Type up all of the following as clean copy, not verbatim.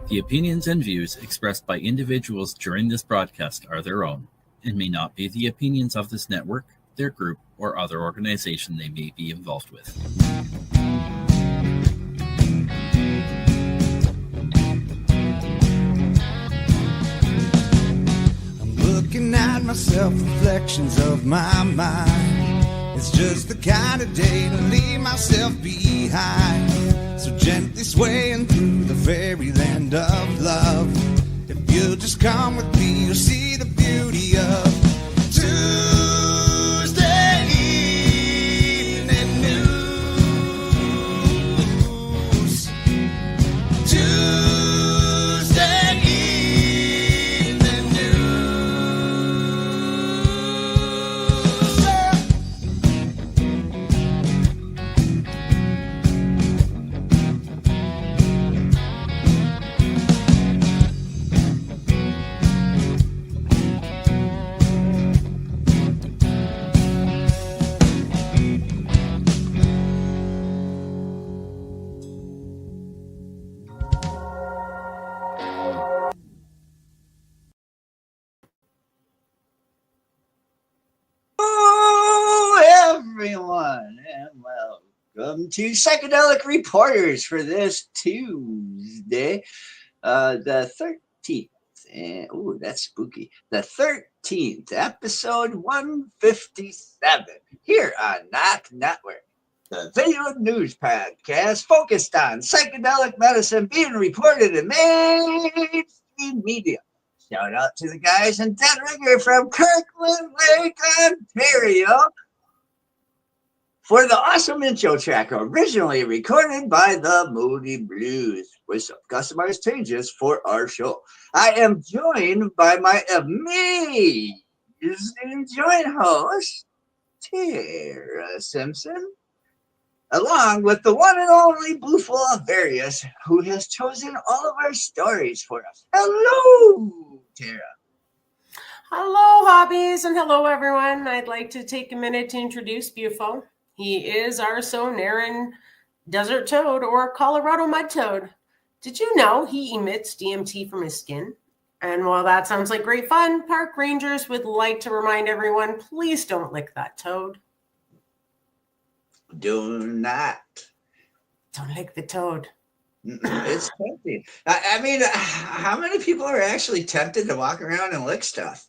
The opinions and views expressed by individuals during this broadcast are their own and may not be the opinions of this network, their group, or other organization they may be involved with. I'm looking at myself, reflections of my mind. It's just the kind of day to leave myself behind. So gently swaying through the fairyland of love. If you'll just come with me, you'll see the beauty of Tuesday evening news. Tuesday evening news. Everyone, and welcome to Psychedelic Reporters for this Tuesday, the 13th. And that's spooky. The 13th, episode 157, here on NOK Network, the video news podcast focused on psychedelic medicine being reported in mainstream media. Shout out to the guys in Dead Ringer from Kirkland Lake, Ontario, for the awesome intro track, originally recorded by the Moody Blues, with some customized changes for our show. I am joined by my amazing joint host, Tara Simpson, along with the one and only Blueful of Various, who has chosen all of our stories for us. Hello, Tara. Hello, hobbies, and hello, everyone. I'd like to take a minute to introduce Bufo. He is our Sonoran desert toad or Colorado mud toad. Did you know he emits DMT from his skin? And while that sounds like great fun, park rangers would like to remind everyone, please don't lick that toad. Do not. Don't lick the toad. It's tempting. I mean, how many people are actually tempted to walk around and lick stuff?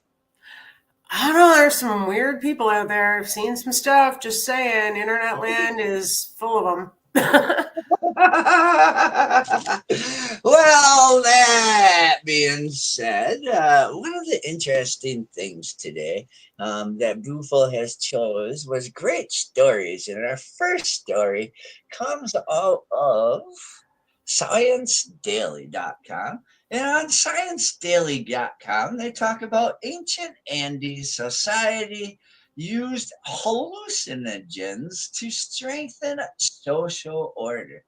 I don't know. There's some weird people out there. I've seen some stuff. Just saying, internet land is full of them. Well, that being said, one of the interesting things today that Bufo has chose was great stories. And our first story comes out of ScienceDaily.com. And on ScienceDaily.com, they talk about ancient Andes society used hallucinogens to strengthen social order.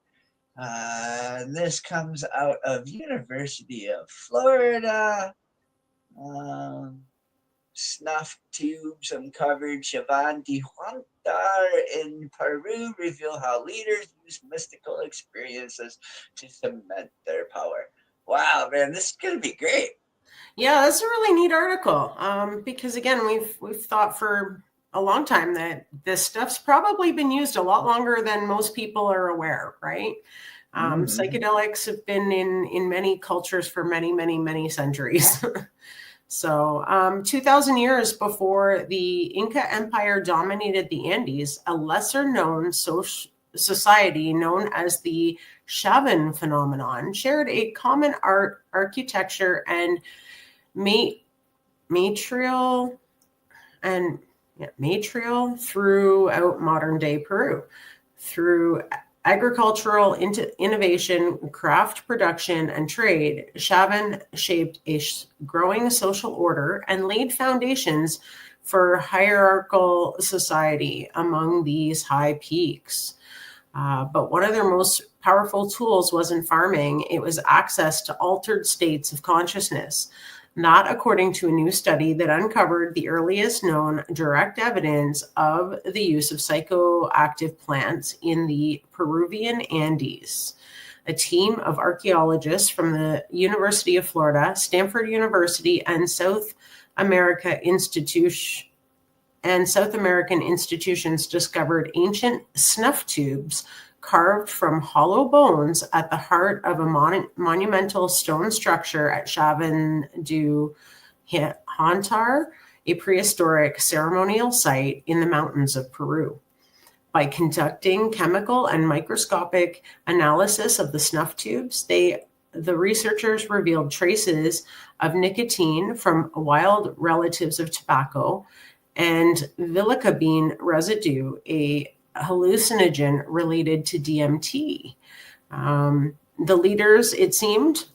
This comes out of University of Florida. Snuff tubes uncovered Chavan de Huantar in Peru reveal how leaders use mystical experiences to cement their power. Wow, man, this is going to be great. Yeah, that's a really neat article because, again, we've thought for a long time that this stuff's probably been used a lot longer than most people are aware, right? Psychedelics have been in many cultures for many, many, many centuries. So 2,000 years before the Inca Empire dominated the Andes, a lesser-known society known as the Chavan phenomenon shared a common architecture and matrial throughout modern-day Peru. Through agricultural innovation, craft production, and trade, Chavan shaped a growing social order and laid foundations for hierarchical society among these high peaks. But one of their most powerful tools wasn't farming. It was access to altered states of consciousness. Not according to a new study that uncovered the earliest known direct evidence of the use of psychoactive plants in the Peruvian Andes. A team of archaeologists from the University of Florida, Stanford University, and South American institutions discovered ancient snuff tubes carved from hollow bones at the heart of a monumental stone structure at Chavan du Hontar, a prehistoric ceremonial site in the mountains of Peru. By conducting chemical and microscopic analysis of the snuff tubes, the researchers revealed traces of nicotine from wild relatives of tobacco and villicabine residue, a hallucinogen related to DMT. The leaders, it seemed,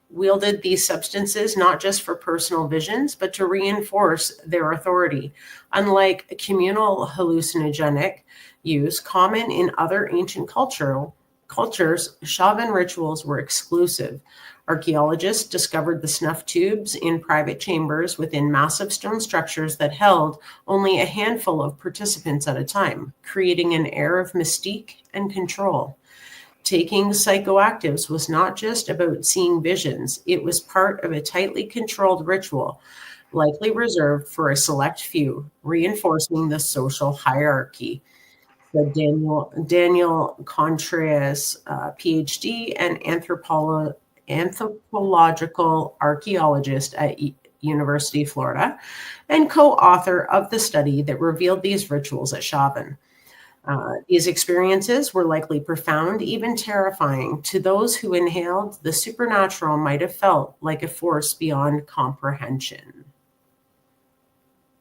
wielded these substances not just for personal visions, but to reinforce their authority. Unlike communal hallucinogenic use common in other ancient cultures, Chavan rituals were exclusive. Archaeologists discovered the snuff tubes in private chambers within massive stone structures that held only a handful of participants at a time, creating an air of mystique and control. Taking psychoactives was not just about seeing visions, it was part of a tightly controlled ritual, likely reserved for a select few, reinforcing the social hierarchy. So Daniel Contreras, PhD and anthropological archaeologist at University of Florida, and co-author of the study that revealed these rituals at Chavan. These experiences were likely profound, even terrifying. To those who inhaled, the supernatural might have felt like a force beyond comprehension.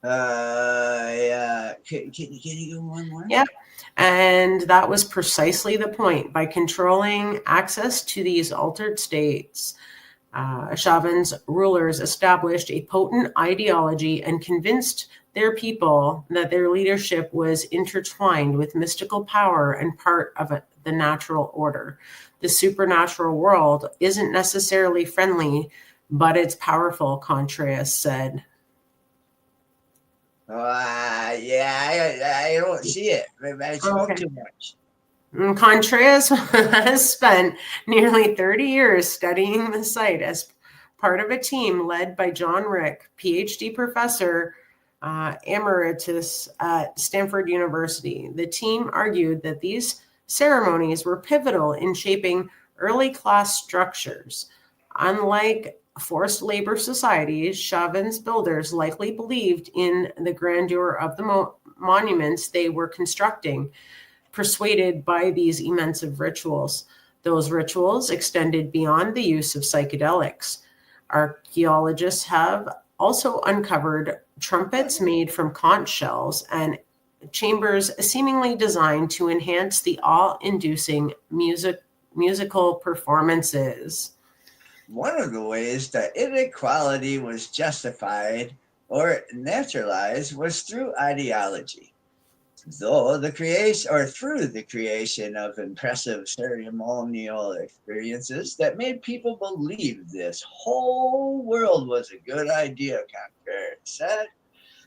Yeah. Can you go one more? Yeah. And that was precisely the point. By controlling access to these altered states, Chavan's rulers established a potent ideology and convinced their people that their leadership was intertwined with mystical power and part of the natural order. The supernatural world isn't necessarily friendly, but it's powerful, Contreras said. I don't see it. I spoke too much. Contreras has spent nearly 30 years studying the site as part of a team led by John Rick, PhD professor emeritus at Stanford University. The team argued that these ceremonies were pivotal in shaping early class structures. Unlike forced labor societies, Chavan's builders likely believed in the grandeur of the monuments they were constructing, persuaded by these immense rituals. Those rituals extended beyond the use of psychedelics. Archaeologists have also uncovered trumpets made from conch shells and chambers seemingly designed to enhance the awe-inducing musical performances. One of the ways that inequality was justified or naturalized was through ideology. Through the creation of impressive ceremonial experiences that made people believe this whole world was a good idea, Contreras said.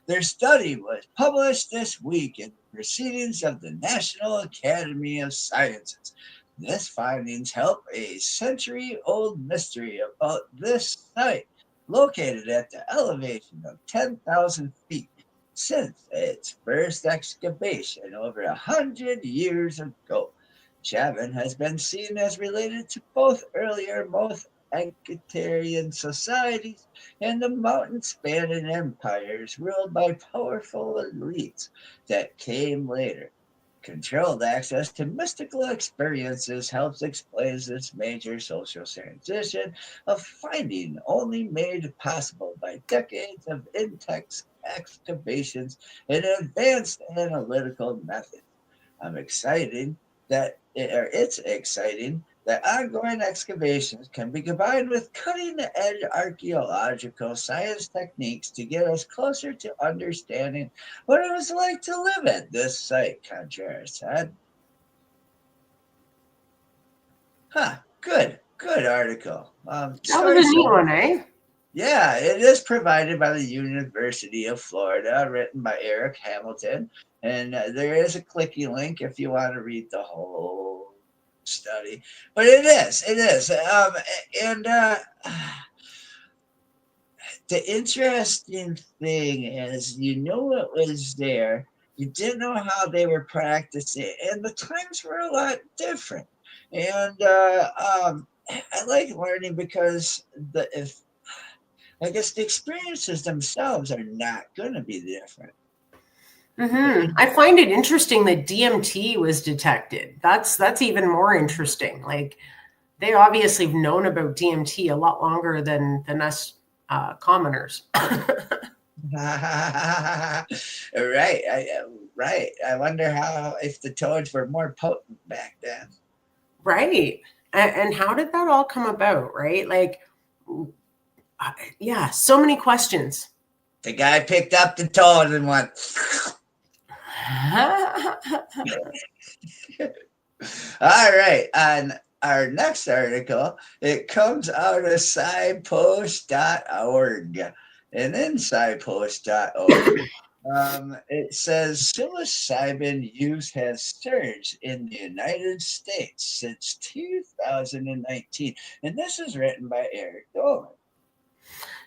Their study was published this week in the Proceedings of the National Academy of Sciences. These findings help a century-old mystery about this site, located at the elevation of 10,000 feet. Since its first excavation over 100 years ago, Chavan has been seen as related to both earlier egalitarian societies and the mountain-spanning empires ruled by powerful elites that came later. Controlled access to mystical experiences helps explain this major social transition of finding only made possible by decades of intense excavations and advanced analytical methods. It's exciting that ongoing excavations can be combined with cutting-edge archaeological science techniques to get us closer to understanding what it was like to live at this site, Contreras said. Good article. That was a neat one, eh? Yeah, it is provided by the University of Florida, written by Eric Hamilton. And there is a clicky link if you want to read the whole study, but it is. And the interesting thing is, it was there. You didn't know how they were practicing, and the times were a lot different. And I like learning because I guess the experiences themselves are not going to be different. I find it interesting that DMT was detected. That's even more interesting. Like, they obviously have known about DMT a lot longer than us commoners. Right. Right. I wonder if the toads were more potent back then. Right. And how did that all come about? Right. Like, yeah, so many questions. The guy picked up the toad and went. All right. On our next article, it comes out of SciPost.org. And in SciPost.org, it says psilocybin use has surged in the United States since 2019. And this is written by Eric Dolan.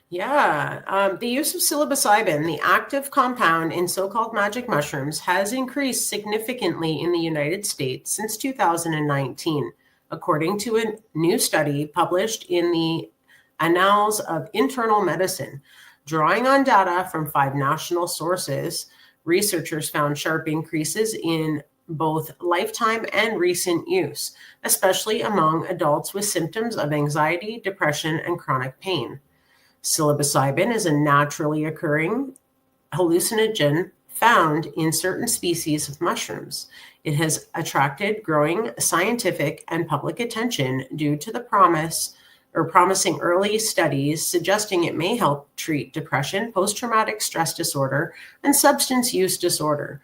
Yeah, the use of psilocybin, the active compound in so-called magic mushrooms, has increased significantly in the United States since 2019, according to a new study published in the Annals of Internal Medicine. Drawing on data from 5 national sources, researchers found sharp increases in both lifetime and recent use, especially among adults with symptoms of anxiety, depression, and chronic pain. Psilocybin is a naturally occurring hallucinogen found in certain species of mushrooms. It has attracted growing scientific and public attention due to the promising early studies suggesting it may help treat depression, post-traumatic stress disorder, and substance use disorder.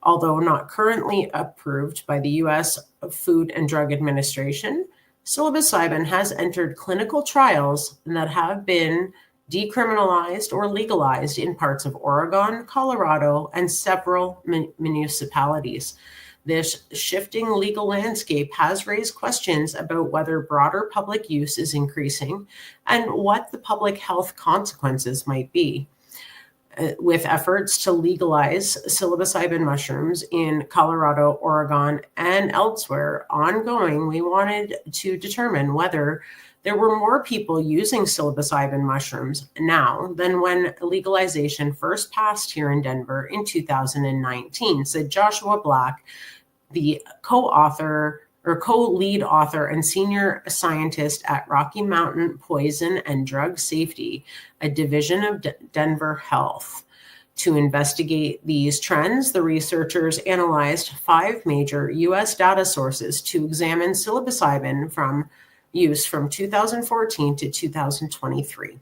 Although not currently approved by the U.S. Food and Drug Administration, psilocybin has entered clinical trials that have been decriminalized or legalized in parts of Oregon, Colorado, and several municipalities. This shifting legal landscape has raised questions about whether broader public use is increasing and what the public health consequences might be. With efforts to legalize psilocybin mushrooms in Colorado, Oregon, and elsewhere ongoing, we wanted to determine whether there were more people using psilocybin mushrooms now than when legalization first passed here in Denver in 2019, said Joshua Black, the co-lead author and senior scientist at Rocky Mountain Poison and Drug Safety, a division of Denver Health. To investigate these trends, the researchers analyzed 5 major U.S. data sources to examine psilocybin from use from 2014 to 2023.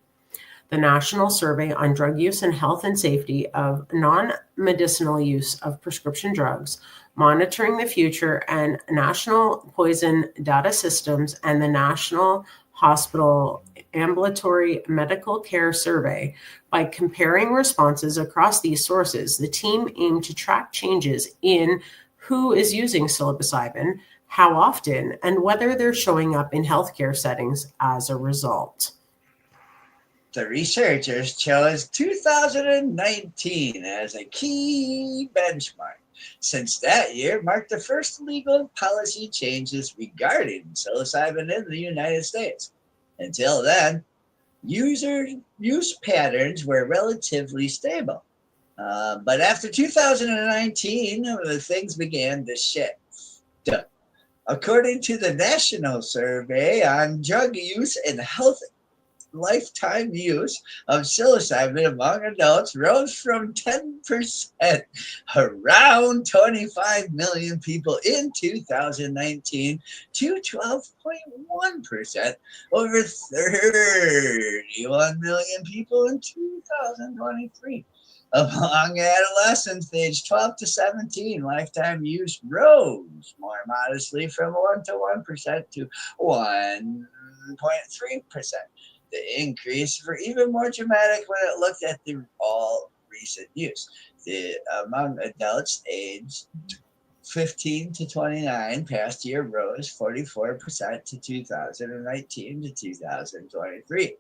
The National Survey on Drug Use and Health and Safety of Non-Medicinal Use of Prescription Drugs, Monitoring the Future, and National Poison Data Systems, and the National Hospital Ambulatory Medical Care Survey. By comparing responses across these sources, the team aimed to track changes in who is using psilocybin, how often, and whether they're showing up in healthcare settings as a result. The researchers chose 2019 as a key benchmark, since that year marked the first legal policy changes regarding psilocybin in the United States. Until then, use patterns were relatively stable. But after 2019, things began to shift. According to the National Survey on Drug Use and Health, lifetime use of psilocybin among adults rose from 10%, around 25 million people in 2019, to 12.1%, over 31 million people in 2023. Among adolescents aged 12 to 17, lifetime use rose more modestly from 1% to 1.3%. The increase were even more dramatic when it looked at the all recent use. Among adults aged 15 to 29, past year rose 44% to 2019 to 2023.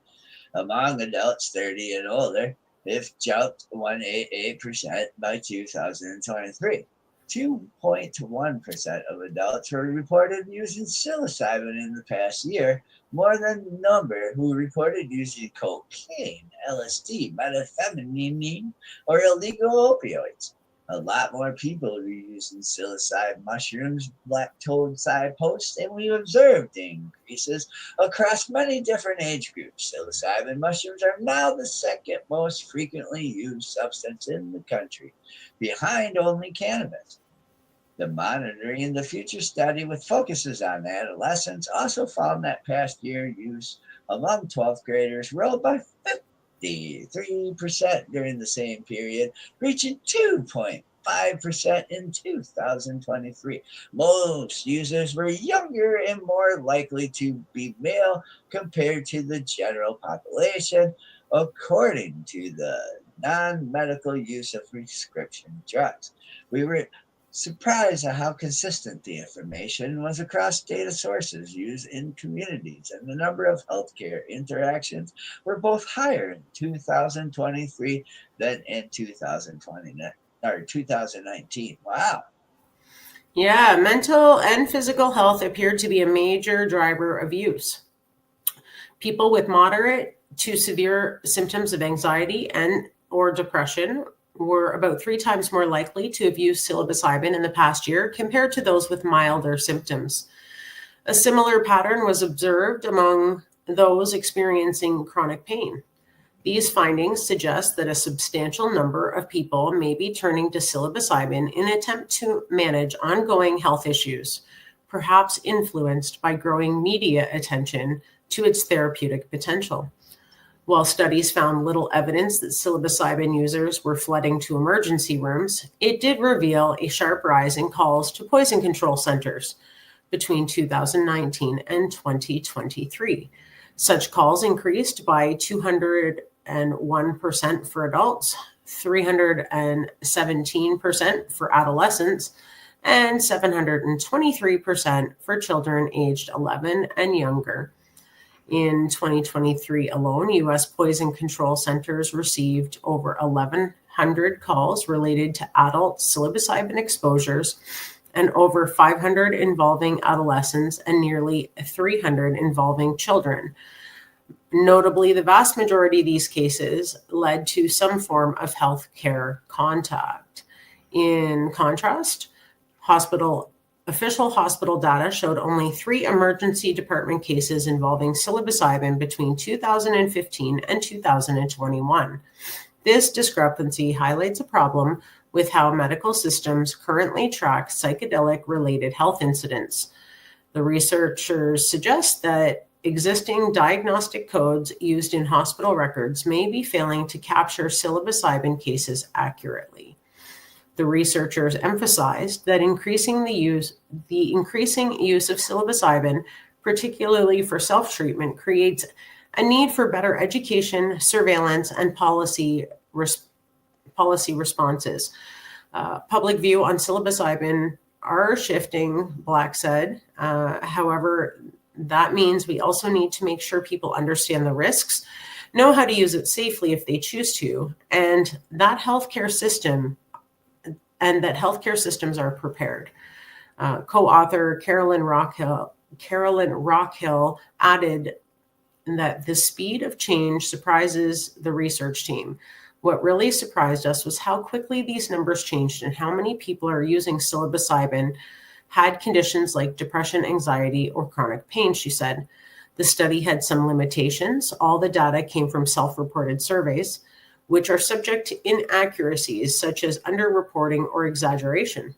Among adults 30 and older, it jumped 188% by 2023. 2.1% of adults were reported using psilocybin in the past year, more than the number who reported using cocaine, LSD, methamphetamine, or illegal opioids. A lot more people were using psilocybin mushrooms, black toad signposts, and we observed increases across many different age groups. Psilocybin mushrooms are now the second most frequently used substance in the country, behind only cannabis. The Monitoring in the Future study, with focuses on adolescents, also found that past year use among 12th graders rose by 53% during the same period, reaching 2.5% in 2023. Most users were younger and more likely to be male compared to the general population, according to the non-medical use of prescription drugs. We were surprised at how consistent the information was across data sources used in communities, and the number of healthcare interactions were both higher in 2023 than in 2019. Wow. Yeah, mental and physical health appeared to be a major driver of use. People with moderate to severe symptoms of anxiety and or depression were about 3 times more likely to have used psilocybin in the past year compared to those with milder symptoms. A similar pattern was observed among those experiencing chronic pain. These findings suggest that a substantial number of people may be turning to psilocybin in an attempt to manage ongoing health issues, perhaps influenced by growing media attention to its therapeutic potential. While studies found little evidence that psilocybin users were flooding to emergency rooms, it did reveal a sharp rise in calls to poison control centers between 2019 and 2023. Such calls increased by 201% for adults, 317% for adolescents, and 723% for children aged 11 and younger. In 2023 alone, U.S. poison control centers received over 1,100 calls related to adult psilocybin exposures, and over 500 involving adolescents and nearly 300 involving children. Notably, the vast majority of these cases led to some form of healthcare contact. In contrast, official hospital data showed only 3 emergency department cases involving psilocybin between 2015 and 2021. This discrepancy highlights a problem with how medical systems currently track psychedelic-related health incidents. The researchers suggest that existing diagnostic codes used in hospital records may be failing to capture psilocybin cases accurately. The researchers emphasized that increasing use of psilocybin, particularly for self-treatment, creates a need for better education, surveillance, and policy responses. Public view on psilocybin are shifting, Black said. However, that means we also need to make sure people understand the risks, know how to use it safely if they choose to, and that healthcare systems are prepared. Co-author Carolyn Rockhill added that the speed of change surprises the research team. What really surprised us was how quickly these numbers changed and how many people are using psilocybin had conditions like depression, anxiety, or chronic pain, she said. The study had some limitations. All the data came from self-reported surveys, which are subject to inaccuracies such as underreporting or exaggeration.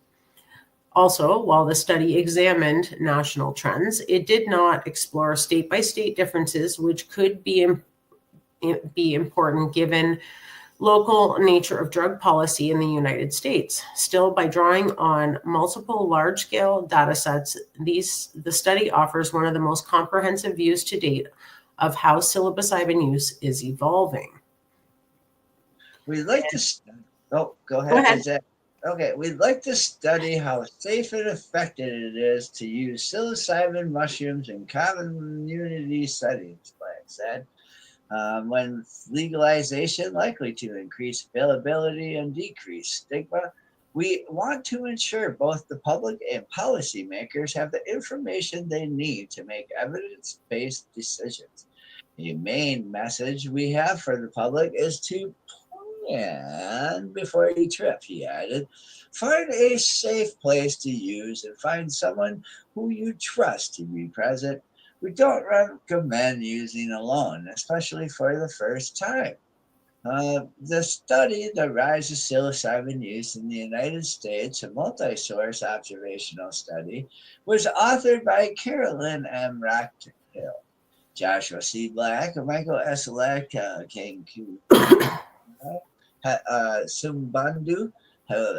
Also, while the study examined national trends, it did not explore state-by-state differences, which could be important given local nature of drug policy in the United States. Still, by drawing on multiple large-scale data sets, the study offers one of the most comprehensive views to date of how psilocybin use is evolving. We'd like to. Oh, go ahead. Go ahead. Okay, we'd like to study how safe and effective it is to use psilocybin mushrooms in common community settings, Black said. When legalization likely to increase availability and decrease stigma, we want to ensure both the public and policymakers have the information they need to make evidence based decisions. The main message we have for the public is to plan before you trip, he added. Find a safe place to use and find someone who you trust to be present. We don't recommend using alone, especially for the first time. The study, The Rise of Psilocybin Use in the United States, a multi source observational study, was authored by Carolyn M. Rockhill, Joshua C. Black, Michael S. Lack, King Q. Sumbundu,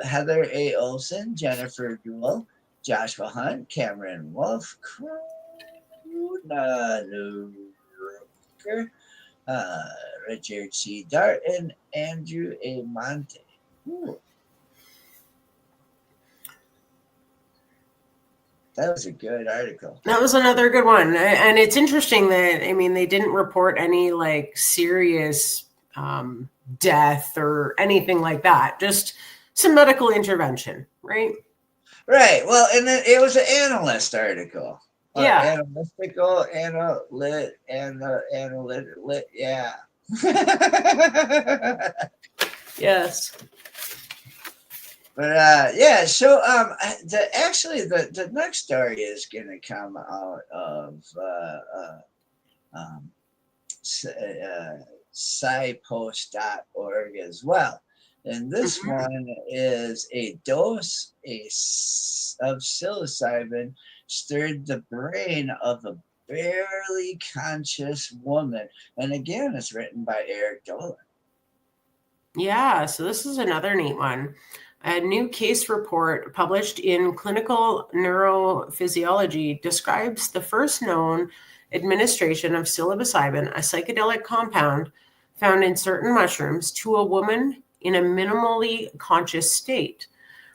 Heather A. Olson, Jennifer Duell, Joshua Hunt, Cameron Wolf, Kruna Nuker, Richard C. Dart, and Andrew A. Monte. Ooh. That was a good article. That was another good one. And it's interesting that, I mean, they didn't report any like serious death or anything like that. Just some medical intervention, right? Right. Well, and then it was an analyst article. Yeah. Analytical, analytic, yeah. Yes. But yeah, so the next story is going to come out of SciPost.org as well. And this one is a dose of psilocybin stirred the brain of a barely conscious woman. And again, it's written by Eric Dolan. Yeah, so this is another neat one. A new case report published in Clinical Neurophysiology describes the first known administration of psilocybin, a psychedelic compound found in certain mushrooms, to a woman in a minimally conscious state.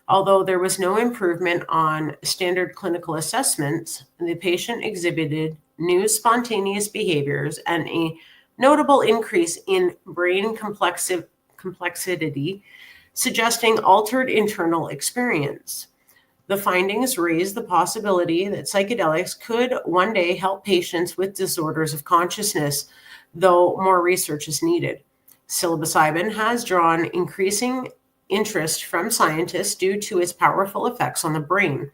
Although there was no improvement on standard clinical assessments, the patient exhibited new spontaneous behaviors and a notable increase in brain complexity, suggesting altered internal experience. The findings raise the possibility that psychedelics could one day help patients with disorders of consciousness, though more research is needed. Psilocybin has drawn increasing interest from scientists due to its powerful effects on the brain.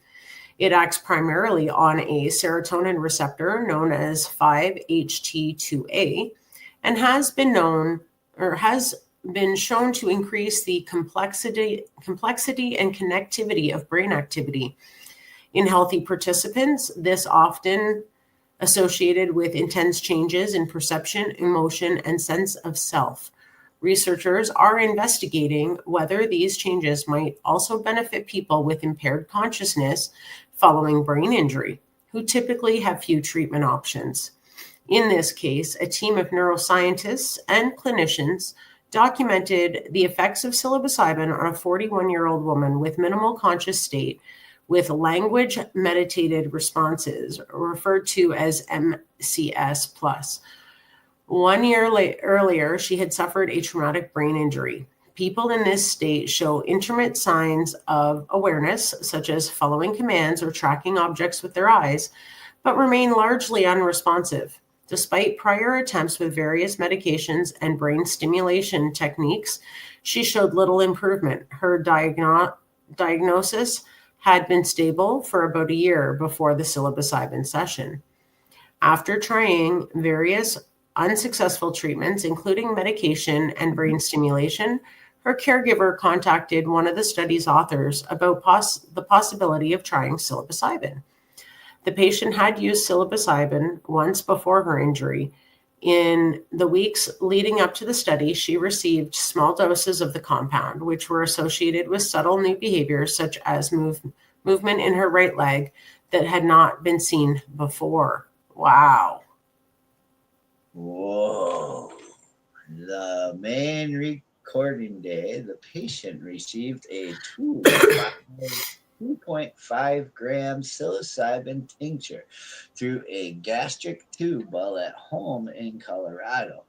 It acts primarily on a serotonin receptor known as 5-HT2A and has been shown to increase the complexity and connectivity of brain activity. In healthy participants, this often associated with intense changes in perception, emotion, and sense of self. Researchers are investigating whether these changes might also benefit people with impaired consciousness following brain injury, who typically have few treatment options. In this case, a team of neuroscientists and clinicians documented the effects of psilocybin on a 41-year-old woman with minimal conscious state with language meditated responses, referred to as MCS+. 1 year earlier, she had suffered a traumatic brain injury. People in this state show intermittent signs of awareness, such as following commands or tracking objects with their eyes, but remain largely unresponsive. Despite prior attempts with various medications and brain stimulation techniques, she showed little improvement. Her diagnosis had been stable for about a year before the psilocybin session. After trying various unsuccessful treatments, including medication and brain stimulation, her caregiver contacted one of the study's authors about the possibility of trying psilocybin. The patient had used psilocybin once before her injury. In the weeks leading up to the study, she received small doses of the compound, which were associated with subtle new behaviors such as movement in her right leg that had not been seen before. Wow. Whoa. The main recording day, the patient received a 2.5 gram psilocybin tincture through a gastric tube while at home in Colorado,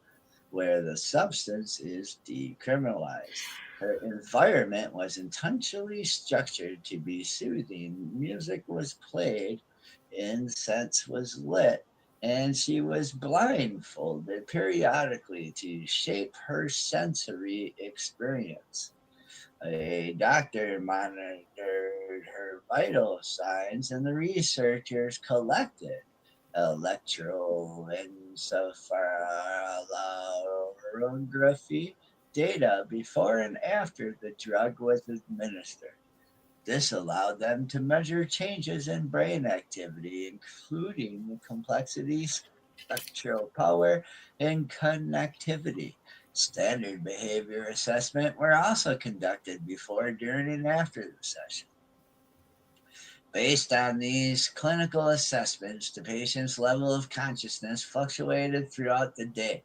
where the substance is decriminalized. Her environment was intentionally structured to be soothing. Music was played, incense was lit, and she was blindfolded periodically to shape her sensory experience. A doctor monitored her vital signs, and the researchers collected electroencephalography data before and after the drug was administered. This allowed them to measure changes in brain activity, including the complexity, spectral power, and connectivity. Standard behavior assessment were also conducted before, during, and after the session. Based on these clinical assessments, the patient's level of consciousness fluctuated throughout the day.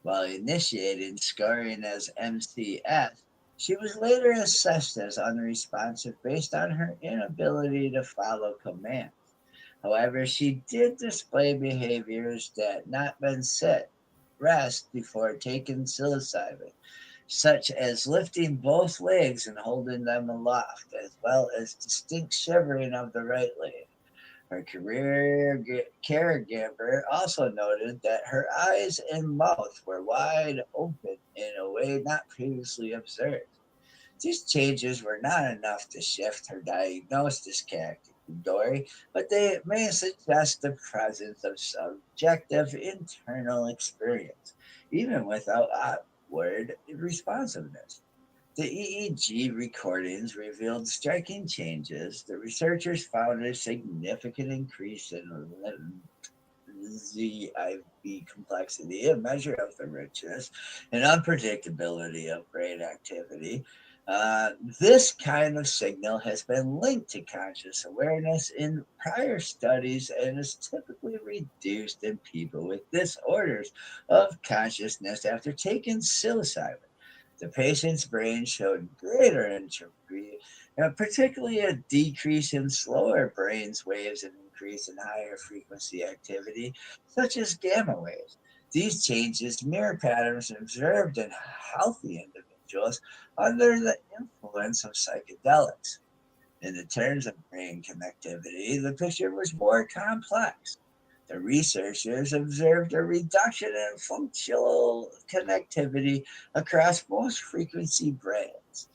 While initiating scoring as MCS, she was later assessed as unresponsive based on her inability to follow commands. However, she did display behaviors that not been set rest before taking psilocybin, such as lifting both legs and holding them aloft, as well as distinct shivering of the right leg. Her caregiver also noted that her eyes and mouth were wide open in a way not previously observed. These changes were not enough to shift her diagnosis category, but they may suggest the presence of subjective internal experience, even without outward responsiveness. The EEG recordings revealed striking changes. The researchers found a significant increase in ZIV complexity, a measure of the richness and unpredictability of brain activity. This kind of signal has been linked to conscious awareness in prior studies and is typically reduced in people with disorders of consciousness after taking psilocybin. The patient's brain showed greater entropy, particularly a decrease in slower brain's waves and increase in higher frequency activity, such as gamma waves. These changes mirror patterns observed in healthy individuals under the influence of psychedelics. In the terms of brain connectivity, the picture was more complex. The researchers observed a reduction in functional connectivity across most frequency bands,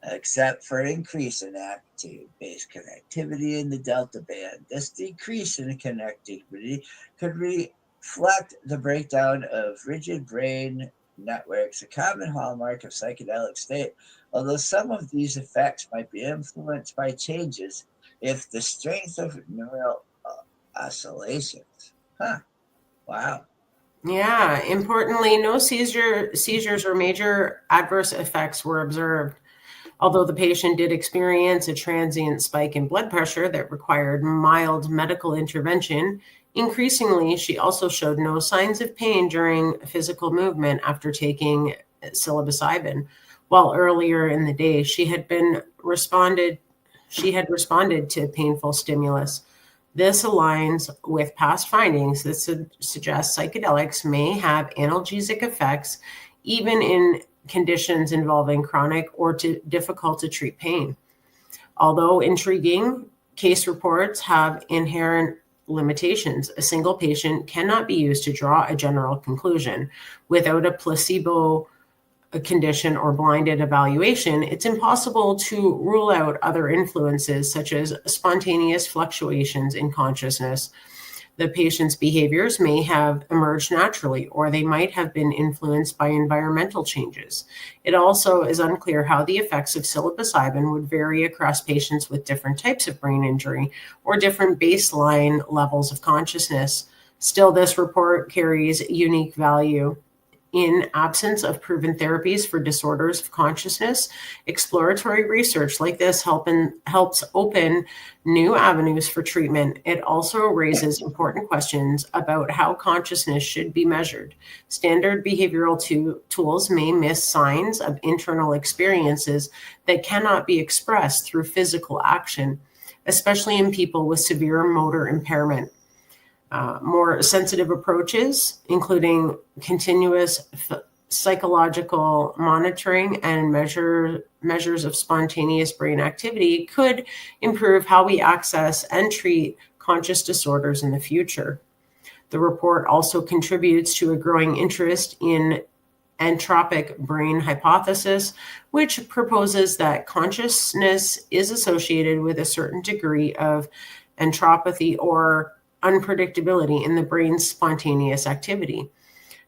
except for increase in amplitude-based connectivity in the delta band. This decrease in connectivity could reflect the breakdown of rigid brain networks, a common hallmark of psychedelic state, although some of these effects might be influenced by changes if the strength of neural oscillations. Huh. Wow. Yeah. Importantly, no seizures or major adverse effects were observed. Although the patient did experience a transient spike in blood pressure that required mild medical intervention, increasingly, she also showed no signs of pain during physical movement after taking psilocybin. While earlier in the day, she had responded to painful stimulus. This aligns with past findings that suggest psychedelics may have analgesic effects even in conditions involving chronic or difficult to treat pain. Although intriguing, case reports have inherent limitations. A single patient cannot be used to draw a general conclusion. Without a placebo condition or blinded evaluation, it's impossible to rule out other influences such as spontaneous fluctuations in consciousness. The patient's behaviors may have emerged naturally, or they might have been influenced by environmental changes. It also is unclear how the effects of psilocybin would vary across patients with different types of brain injury or different baseline levels of consciousness. Still, this report carries unique value. In absence of proven therapies for disorders of consciousness, exploratory research like this helps open new avenues for treatment. It also raises important questions about how consciousness should be measured. Standard behavioral tools may miss signs of internal experiences that cannot be expressed through physical action, especially in people with severe motor impairment. More sensitive approaches, including continuous psychological monitoring and measures of spontaneous brain activity, could improve how we access and treat conscious disorders in the future. The report also contributes to a growing interest in entropic brain hypothesis, which proposes that consciousness is associated with a certain degree of entropy or unpredictability in the brain's spontaneous activity.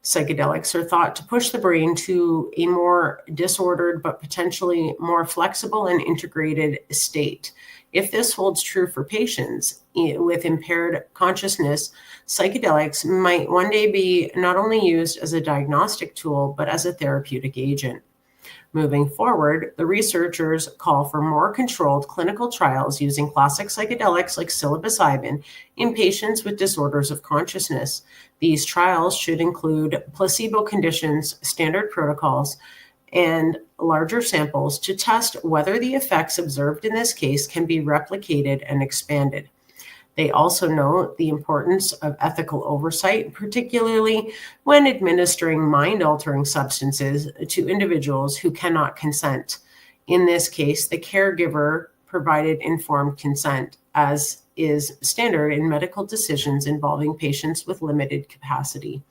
Psychedelics are thought to push the brain to a more disordered but potentially more flexible and integrated state. If this holds true for patients with impaired consciousness, psychedelics might one day be not only used as a diagnostic tool, but as a therapeutic agent. Moving forward, the researchers call for more controlled clinical trials using classic psychedelics like psilocybin in patients with disorders of consciousness. These trials should include placebo conditions, standard protocols, and larger samples to test whether the effects observed in this case can be replicated and expanded. They also note the importance of ethical oversight, particularly when administering mind-altering substances to individuals who cannot consent. In this case, the caregiver provided informed consent, as is standard in medical decisions involving patients with limited capacity.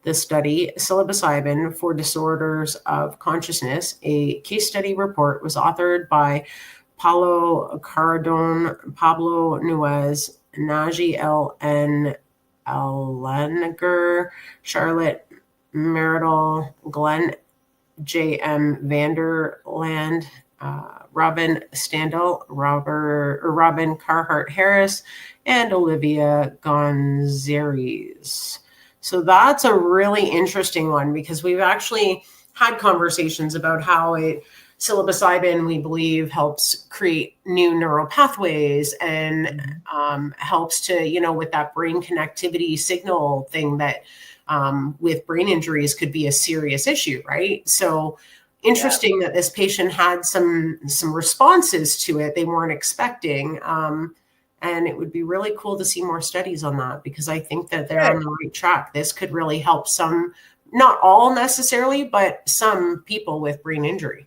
The study, Psilocybin for Disorders of Consciousness, a case study report, was authored by Paulo Cardone, Pablo Nuez, Naji L.N. Alenager, Charlotte Meridal, Glenn J.M. Vanderland, Robin Standel, Robin Carhart Harris, and Olivia Gonzalez. So that's a really interesting one, because we've actually had conversations about how psilocybin, we believe, helps create new neural pathways and helps to, with that brain connectivity signal thing that with brain injuries could be a serious issue, right? So interesting that this patient had some responses to it they weren't expecting. And it would be really cool to see more studies on that, because I think that they're on the right track. This could really help some, not all necessarily, but some people with brain injury.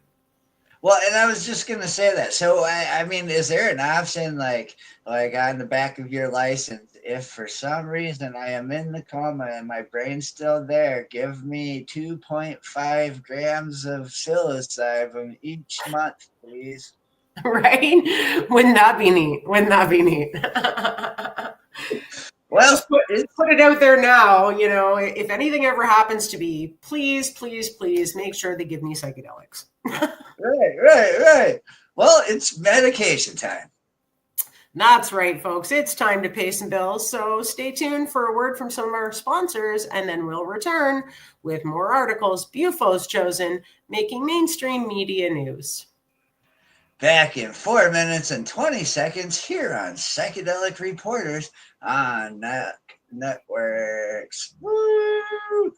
Well, and I was just going to say that. So, I mean, is there an option like on the back of your license, if for some reason I am in the coma and my brain's still there, give me 2.5 grams of psilocybin each month, please? Right? Wouldn't that be neat? Well, just put it out there now. If anything ever happens to be, please make sure they give me psychedelics. Right. Well, it's medication time. That's right, folks. It's time to pay some bills. So stay tuned for a word from some of our sponsors, and then we'll return with more articles Bufo's chosen, making mainstream media news. Back in 4 minutes and 20 seconds here on Psychedelic Reporters on NOK Networks. Woo!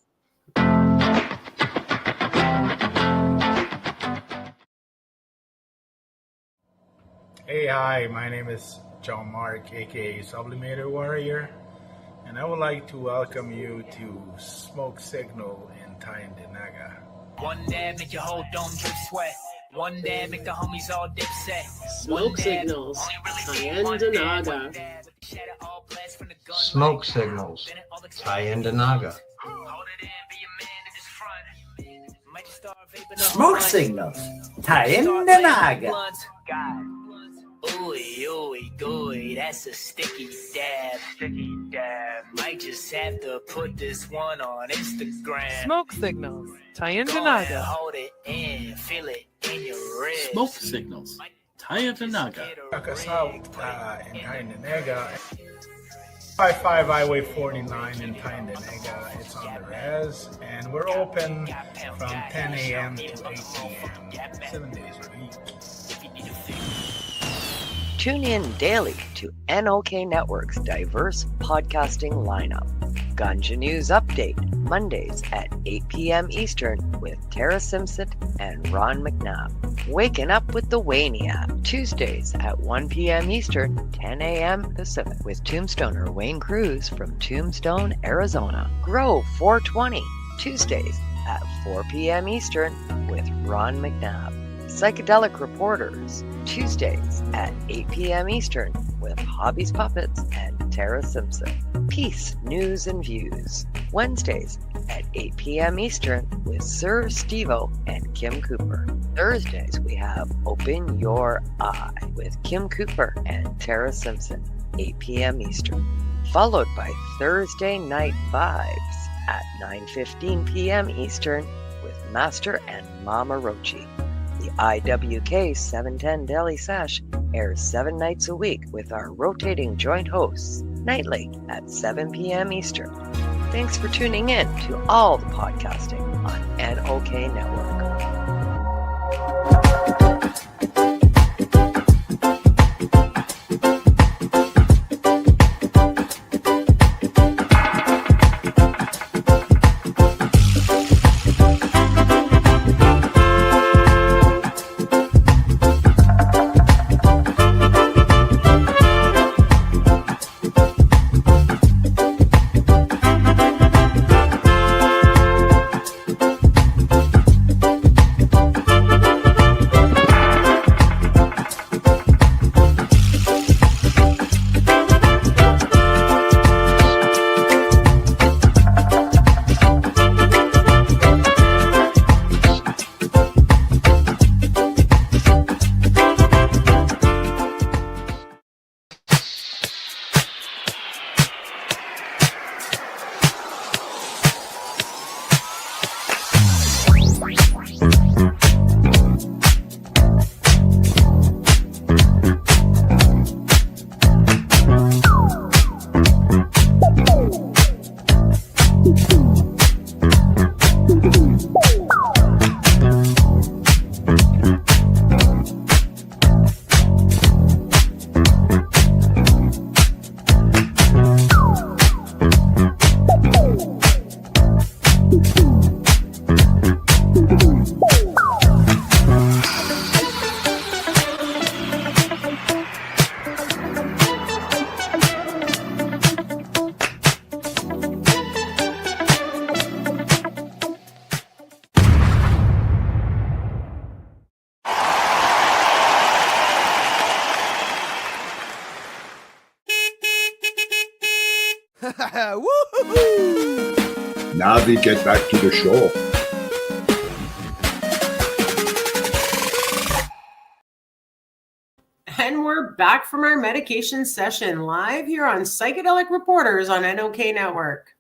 Hey, hi, my name is John Mark, aka Sublimator Warrior, and I would like to welcome you to Smoke Signal in Tyendinaga. One dab make your whole dome drip sweat. One dab make the homies all dip set. Smoke Signals, Tyendinaga. Smoke Signals, Tyendinaga. Smoke Signals, Tyendinaga. Ooey, ooey, gooey, that's a sticky dab. Might just have to put this one on Instagram. Smoke Signals, Tyendinaga. Hold it in, feel it in your wrist. Smoke Signals, Tyendinaga. Check us out in Tyendinaga. 55 Highway 49 in Tyndonega. It's on the res, and we're open from 10 a.m. to 8 p.m. 7 days a week. Tune in daily to NOK Network's diverse podcasting lineup. Ganja News Update, Mondays at 8 p.m. Eastern with Tara Simpson and Ron McNabb. Waking Up with the Waniac, Tuesdays at 1 p.m. Eastern, 10 a.m. Pacific with Tombstoner Wayne Cruz from Tombstone, Arizona. Grow 420, Tuesdays at 4 p.m. Eastern with Ron McNabb. Psychedelic Reporters, Tuesdays at 8 p.m. Eastern with Hobbies Puppets and Tara Simpson. Peace, News and Views, Wednesdays at 8 p.m. Eastern with Sir Stevo and Kim Cooper. Thursdays we have Open Your Eye with Kim Cooper and Tara Simpson, 8 p.m. Eastern. Followed by Thursday Night Vibes at 9:15 p.m. Eastern with Master and Mama Rochi. The IWK 710 Daily Sesh airs 7 nights a week with our rotating joint hosts, nightly at 7 p.m. Eastern. Thanks for tuning in to all the podcasting on NOK Network. Now we get back to the show. And we're back from our medication session live here on Psychedelic Reporters on NOK Network.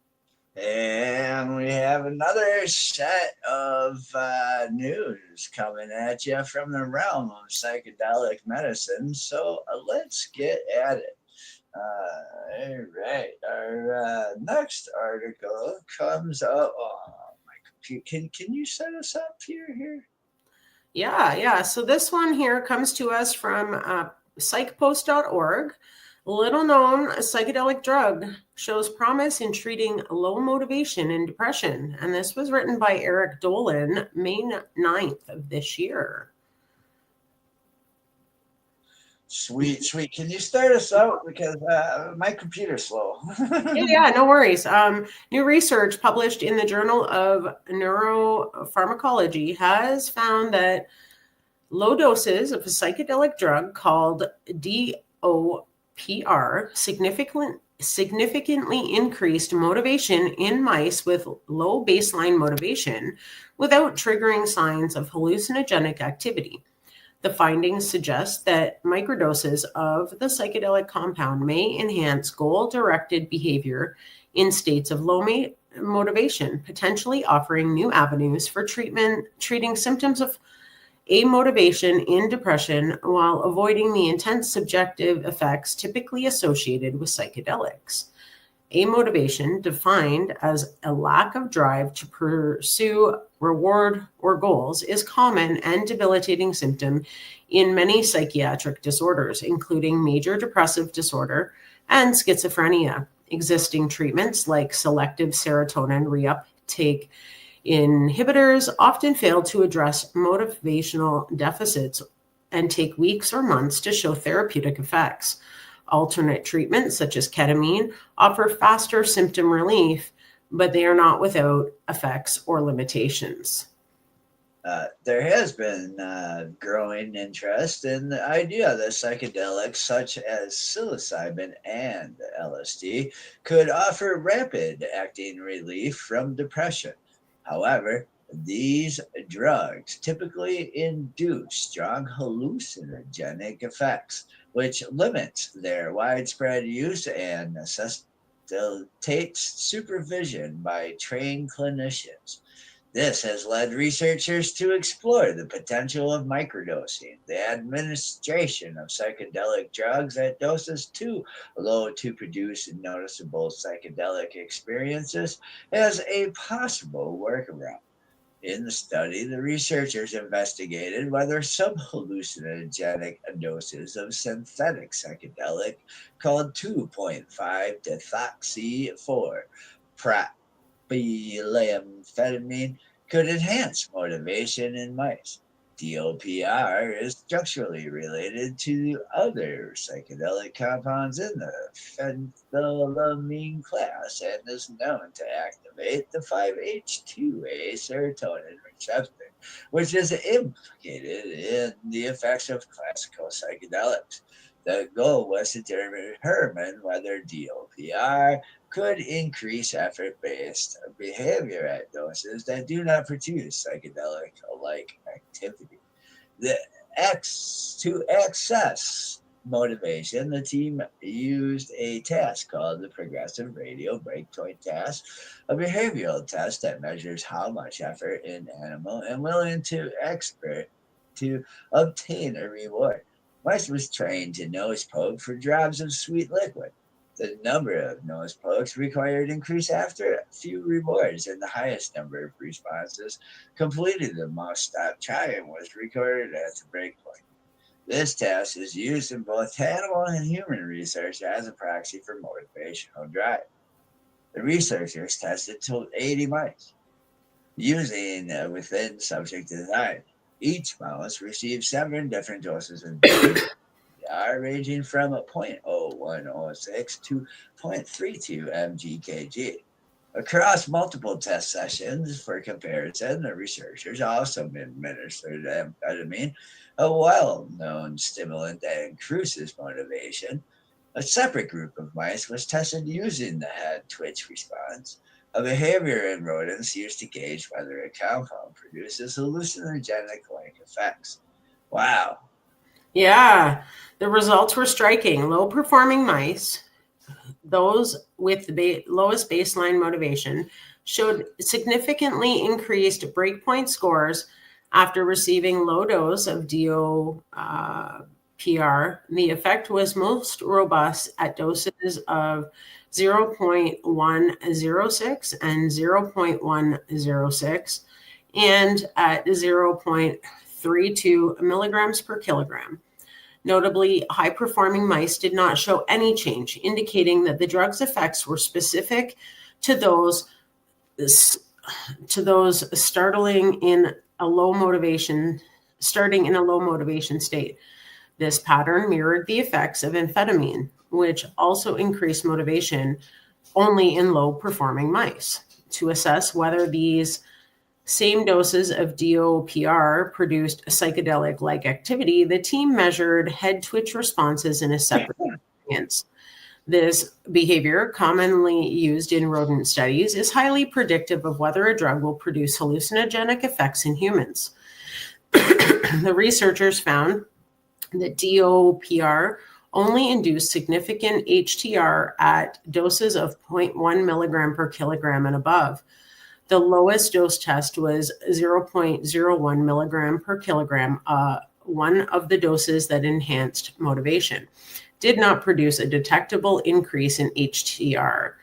And we have another set of news coming at you from the realm of psychedelic medicine. So let's get at it. All right. Our next article comes up. Oh, my computer. Can you set us up here? Yeah. So this one here comes to us from psychpost.org. Little known psychedelic drug shows promise in treating low motivation and depression. And this was written by Eric Dolan, May 9th of this year. Sweet. Can you start us out? Because my computer's slow. Yeah, no worries. New research published in the Journal of Neuropharmacology has found that low doses of a psychedelic drug called DOPR significantly increased motivation in mice with low baseline motivation without triggering signs of hallucinogenic activity. The findings suggest that microdoses of the psychedelic compound may enhance goal-directed behavior in states of low motivation, potentially offering new avenues for treating symptoms of amotivation in depression while avoiding the intense subjective effects typically associated with psychedelics. Amotivation, defined as a lack of drive to pursue reward or goals, is common and debilitating symptom in many psychiatric disorders, including major depressive disorder and schizophrenia. Existing treatments like selective serotonin reuptake inhibitors often fail to address motivational deficits and take weeks or months to show therapeutic effects. Alternate treatments, such as ketamine, offer faster symptom relief, but they are not without effects or limitations. There has been growing interest in the idea that psychedelics such as psilocybin and LSD could offer rapid acting relief from depression. However, these drugs typically induce strong hallucinogenic effects, which limits their widespread use and necessitates supervision by trained clinicians. This has led researchers to explore the potential of microdosing, the administration of psychedelic drugs at doses too low to produce noticeable psychedelic experiences, as a possible workaround. In the study, the researchers investigated whether subhallucinogenic doses of synthetic psychedelic called 2.5 deoxy 4 propylamphetamine could enhance motivation in mice. DOPR is structurally related to other psychedelic compounds in the phenethylamine class and is known to activate the 5-HT2A serotonin receptor, which is implicated in the effects of classical psychedelics. The goal was to determine whether DOPR could increase effort-based behavior at doses that do not produce psychedelic-like activity. To access motivation, the team used a test called the Progressive Radio Breakpoint Test, a behavioral test that measures how much effort an animal is willing to expert to obtain a reward. Mice was trained to nose poke for drops of sweet liquid. The number of nose pokes required increase after a few rewards, and the highest number of responses completed the mouse stopped trying was recorded at the breakpoint. This test is used in both animal and human research as a proxy for motivational drive. The researchers tested 80 mice using within subject design. Each mouse received 7 different doses of ranging from 0.0106 to 0.32 mg/kg. Across multiple test sessions for comparison, the researchers also administered amphetamine, a well-known stimulant that increases motivation. A separate group of mice was tested using the head twitch response, a behavior in rodents used to gauge whether a compound produces hallucinogenic-like effects. Wow. Yeah, the results were striking. Low-performing mice, those with the lowest baseline motivation, showed significantly increased breakpoint scores after receiving low dose of DOPR. The effect was most robust at doses of 0.106 and 0.106 and at 0.32 milligrams per kilogram. Notably, high-performing mice did not show any change, indicating that the drug's effects were specific to those starting in a low motivation state. This pattern mirrored the effects of amphetamine, which also increased motivation only in low-performing mice. To assess whether these same doses of DOPR produced psychedelic-like activity, the team measured head twitch responses in a separate experience. This behavior, commonly used in rodent studies, is highly predictive of whether a drug will produce hallucinogenic effects in humans. The researchers found that DOPR only induced significant HTR at doses of 0.1 milligram per kilogram and above. The lowest dose test was 0.01 milligram per kilogram, one of the doses that enhanced motivation, did not produce a detectable increase in HTR.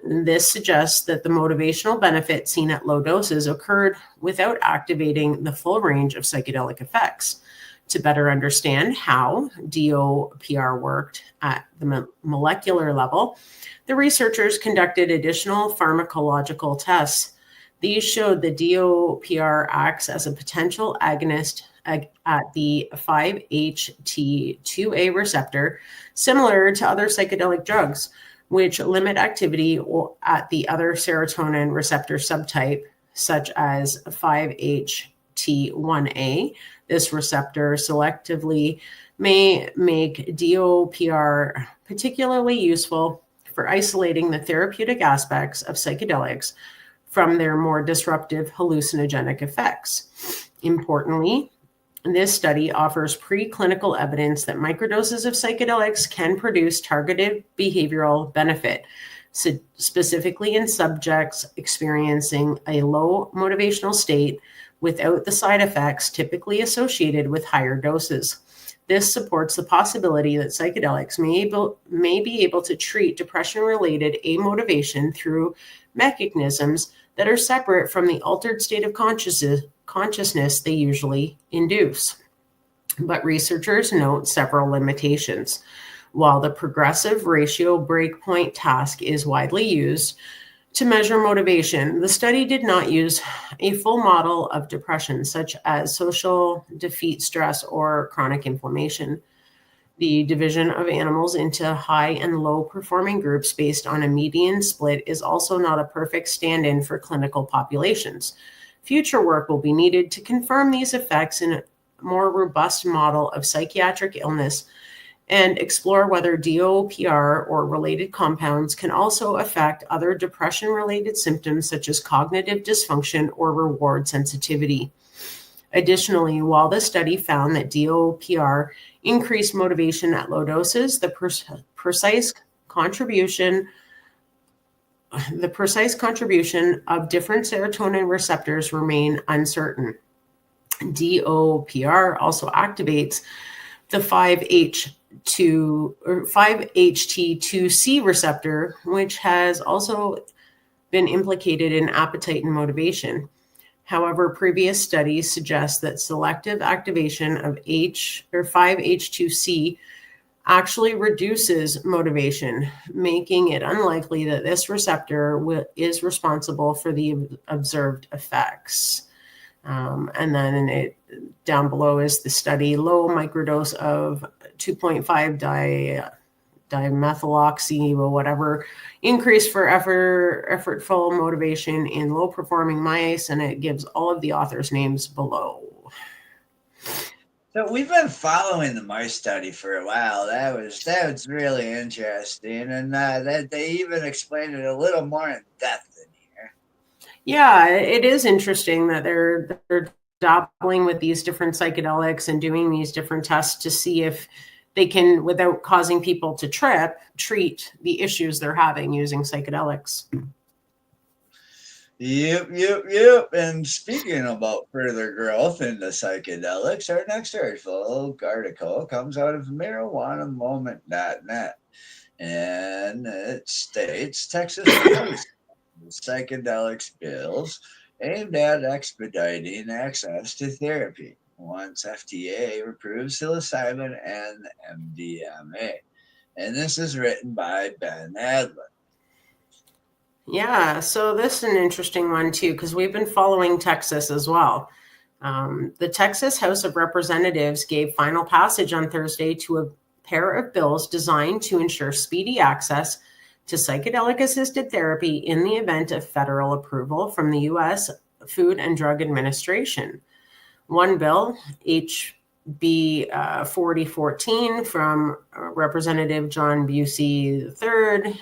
This suggests that the motivational benefit seen at low doses occurred without activating the full range of psychedelic effects. To better understand how DOPR worked at the molecular level, the researchers conducted additional pharmacological tests. These showed that DOPR acts as a potential agonist at the 5-HT2A receptor, similar to other psychedelic drugs, which limit activity at the other serotonin receptor subtype, such as 5-HT1A. This receptor selectively may make DOPR particularly useful for isolating the therapeutic aspects of psychedelics from their more disruptive hallucinogenic effects. Importantly, this study offers preclinical evidence that microdoses of psychedelics can produce targeted behavioral benefit, specifically in subjects experiencing a low motivational state without the side effects typically associated with higher doses. This supports the possibility that psychedelics may be able to treat depression-related amotivation through mechanisms that are separate from the altered state of consciousness they usually induce. But researchers note several limitations. While the progressive ratio breakpoint task is widely used to measure motivation, the study did not use a full model of depression, such as social defeat stress or chronic inflammation. The division of animals into high and low performing groups based on a median split is also not a perfect stand-in for clinical populations. Future work will be needed to confirm these effects in a more robust model of psychiatric illness and explore whether DOPR or related compounds can also affect other depression-related symptoms such as cognitive dysfunction or reward sensitivity. Additionally, while the study found that DOPR increased motivation at low doses, the precise contribution of different serotonin receptors remain uncertain. DOPR also activates the 5-HT2C receptor, which has also been implicated in appetite and motivation. However, previous studies suggest that selective activation of 5-HT2C actually reduces motivation, making it unlikely that this receptor is responsible for the observed effects. And then down below is the study, low microdose of 2.5 dimethyloxy or whatever, increase for effortful motivation in low performing mice, and it gives all of the authors' names below. So we've been following the mice study for a while. That was really interesting, and that they even explained it a little more in depth in here. Yeah, it is interesting that they're dabbling with these different psychedelics and doing these different tests to see if they can, without causing people to trip, treat the issues they're having using psychedelics. Yep. And speaking about further growth into psychedelics, our next article comes out of marijuanamoment.net. And it states Texas psychedelics bills aimed at expediting access to therapy once FDA approves psilocybin and MDMA. And this is written by Ben Adler. Yeah, so this is an interesting one too, because we've been following Texas as well. The Texas House of Representatives gave final passage on Thursday to a pair of bills designed to ensure speedy access to psychedelic-assisted therapy in the event of federal approval from the U.S. Food and Drug Administration. One bill, HB 4014 from Representative John Busey III,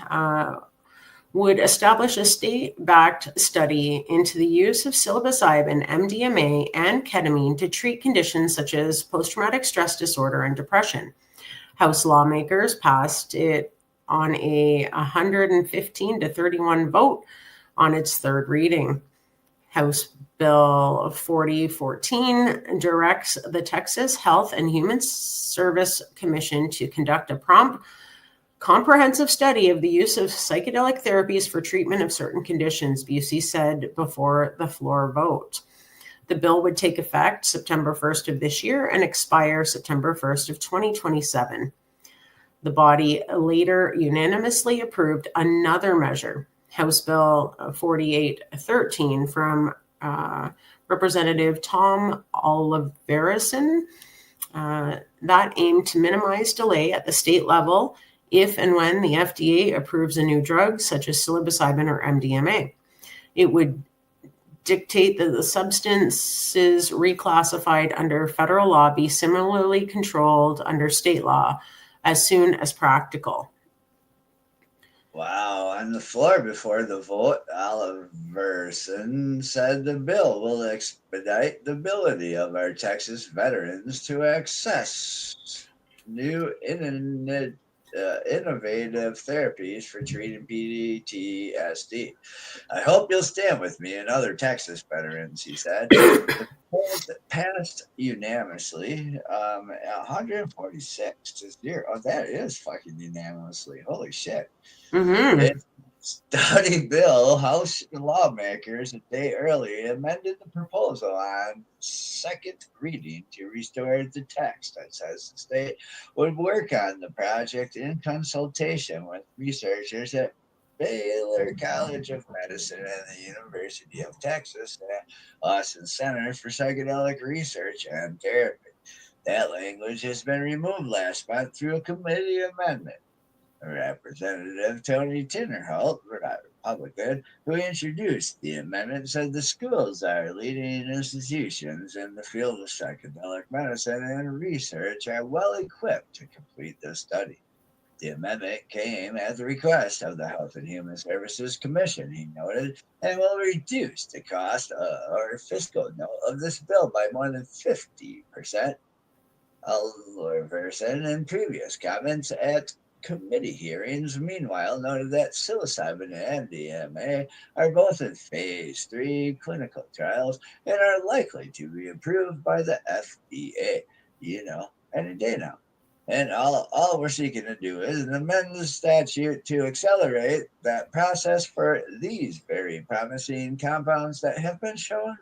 would establish a state-backed study into the use of psilocybin, MDMA, and ketamine to treat conditions such as post-traumatic stress disorder and depression. House lawmakers passed it on a 115-31 vote on its third reading. House Bill 4014 directs the Texas Health and Human Service Commission to conduct a prompt comprehensive study of the use of psychedelic therapies for treatment of certain conditions, Busey said before the floor vote. The bill would take effect September 1st of this year and expire September 1st of 2027. The body later unanimously approved another measure, House Bill 4813 from Representative Tom Oliverson, that aimed to minimize delay at the state level if and when the FDA approves a new drug such as psilocybin or MDMA. It would dictate that the substances reclassified under federal law be similarly controlled under state law as soon as practical. Wow. On the floor before the vote, Oliverson said the bill will expedite the ability of our Texas veterans to access new innovative therapies for treating PTSD. I hope you'll stand with me and other Texas veterans, he said. The bill passed unanimously, 146 to 0. Oh, that is fucking unanimously. Holy shit. Mm-hmm. It's a study bill. House lawmakers a day early amended the proposal on second reading to restore the text that says the state would work on the project in consultation with researchers at Baylor College of Medicine and the University of Texas and Austin Center for Psychedelic Research and Therapy. That language has been removed last month through a committee amendment. Representative Tony Tinnerholt, Republican, who introduced the amendment, said the schools are leading institutions in the field of psychedelic medicine and research are well equipped to complete this study. The amendment came at the request of the Health and Human Services Commission, he noted, and will reduce the cost or fiscal note of this bill by more than 50%. Oliverson, in previous comments at committee hearings, meanwhile, noted that psilocybin and MDMA are both in phase 3 clinical trials and are likely to be approved by the FDA, any day now. And all we're seeking to do is amend the statute to accelerate that process for these very promising compounds that have been shown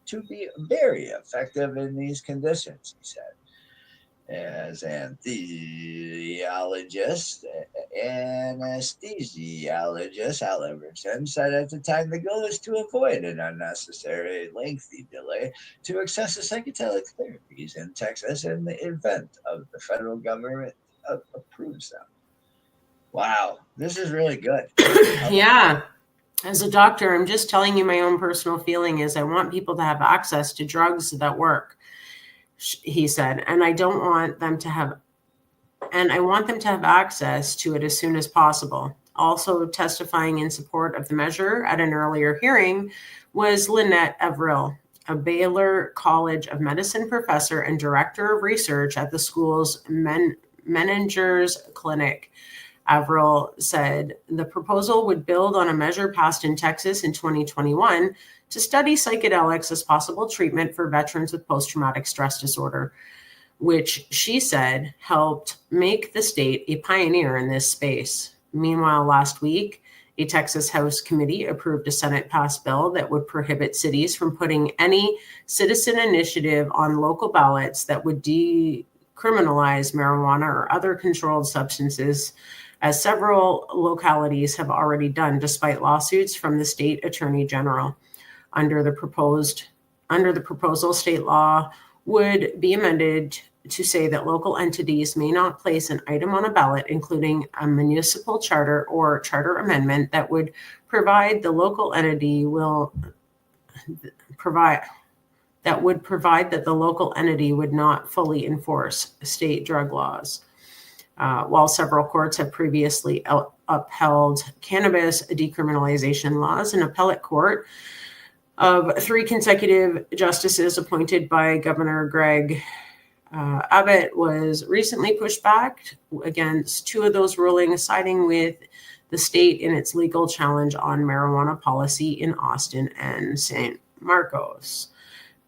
to be very effective in these conditions, he said. As anesthesiologist, Oliverson said at the time the goal is to avoid an unnecessary lengthy delay to access the psychedelic therapies in Texas in the event of the federal government approves them. Wow, this is really good. Yeah. As a doctor, I'm just telling you my own personal feeling is I want people to have access to drugs that work, he said, and I want them to have access to it as soon as possible. Also testifying in support of the measure at an earlier hearing was Lynette Averill, a Baylor College of Medicine professor and director of research at the school's Menninger's Clinic. Averill said the proposal would build on a measure passed in Texas in 2021 to study psychedelics as possible treatment for veterans with post-traumatic stress disorder, which she said helped make the state a pioneer in this space. Meanwhile, last week, a Texas House committee approved a Senate-passed bill that would prohibit cities from putting any citizen initiative on local ballots that would decriminalize marijuana or other controlled substances, as several localities have already done, despite lawsuits from the state attorney general. Under the proposal, state law would be amended to say that local entities may not place an item on a ballot, including a municipal charter or charter amendment that would provide the local entity that the local entity would not fully enforce state drug laws. While several courts have previously upheld cannabis decriminalization laws, an appellate court of 3 consecutive justices appointed by Governor Greg Abbott was recently pushed back against 2 of those rulings, siding with the state in its legal challenge on marijuana policy in Austin and San Marcos.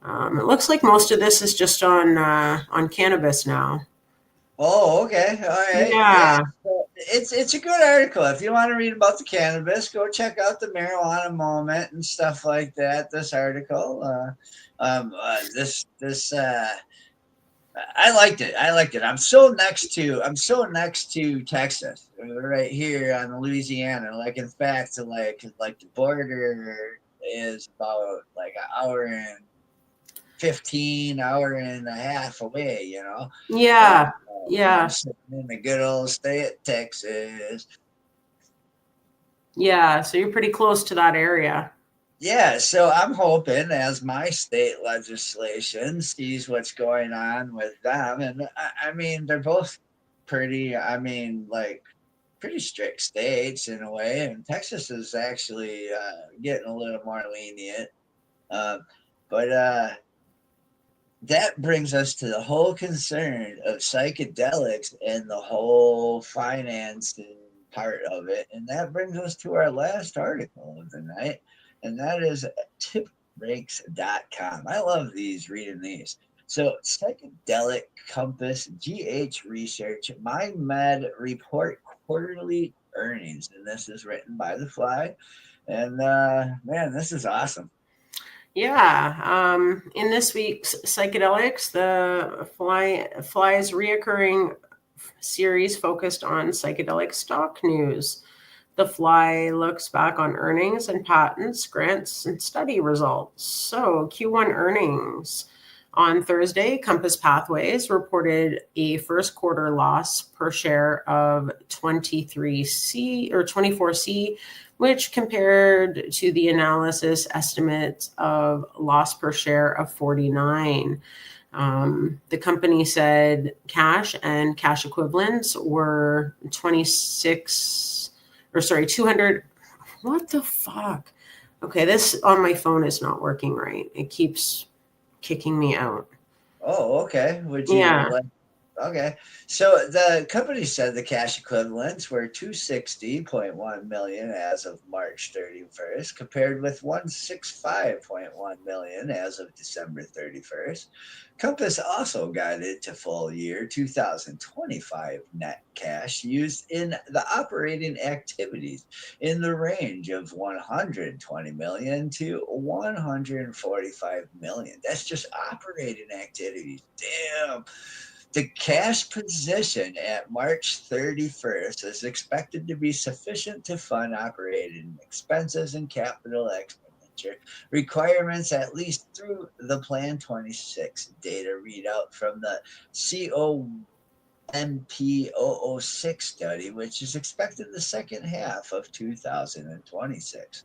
It looks like most of this is just on cannabis now. Oh, okay. All right. Yeah. it's a good article. If you want to read about the cannabis, go check out the marijuana moment and stuff like that. This article, this I liked it. I'm so next to Texas, right here on Louisiana. Like, in fact, like the border is about like an hour and 15 hour and a half away, you know. Yeah. I'm sitting in the good old state of Texas. Yeah, so you're pretty close to that area. Yeah, so I'm hoping as my state legislation sees what's going on with them, and I mean, they're both pretty, pretty strict states in a way, and Texas is actually getting a little more lenient. But that brings us to the whole concern of psychedelics and the whole financing part of it. And that brings us to our last article of the night, and that is tipranks.com. I love reading these. So, Psychedelic Compass, GH Research, MindMed report quarterly earnings. And this is written by The Fly. And man, this is awesome. Yeah. In this week's Psychedelics, the Fly's reoccurring series focused on psychedelic stock news. The Fly looks back on earnings and patents, grants, and study results. So Q1 earnings. On Thursday, Compass Pathways reported a first quarter loss per share of 24C, which compared to the analysis estimates of loss per share of 49. The company said cash and cash equivalents were 200. What the fuck? Okay, this on my phone is not working right. It keeps kicking me out. Oh, okay. Would you okay. So the company said the cash equivalents were $260.1 million as of March 31st, compared with $165.1 million as of December 31st. Compass also guided to full year 2025 net cash used in the operating activities in the range of $120 million to $145 million. That's just operating activities. Damn. The cash position at March 31st is expected to be sufficient to fund operating expenses and capital expenditure requirements at least through the Plan 26 data readout from the COMP006 study, which is expected the second half of 2026.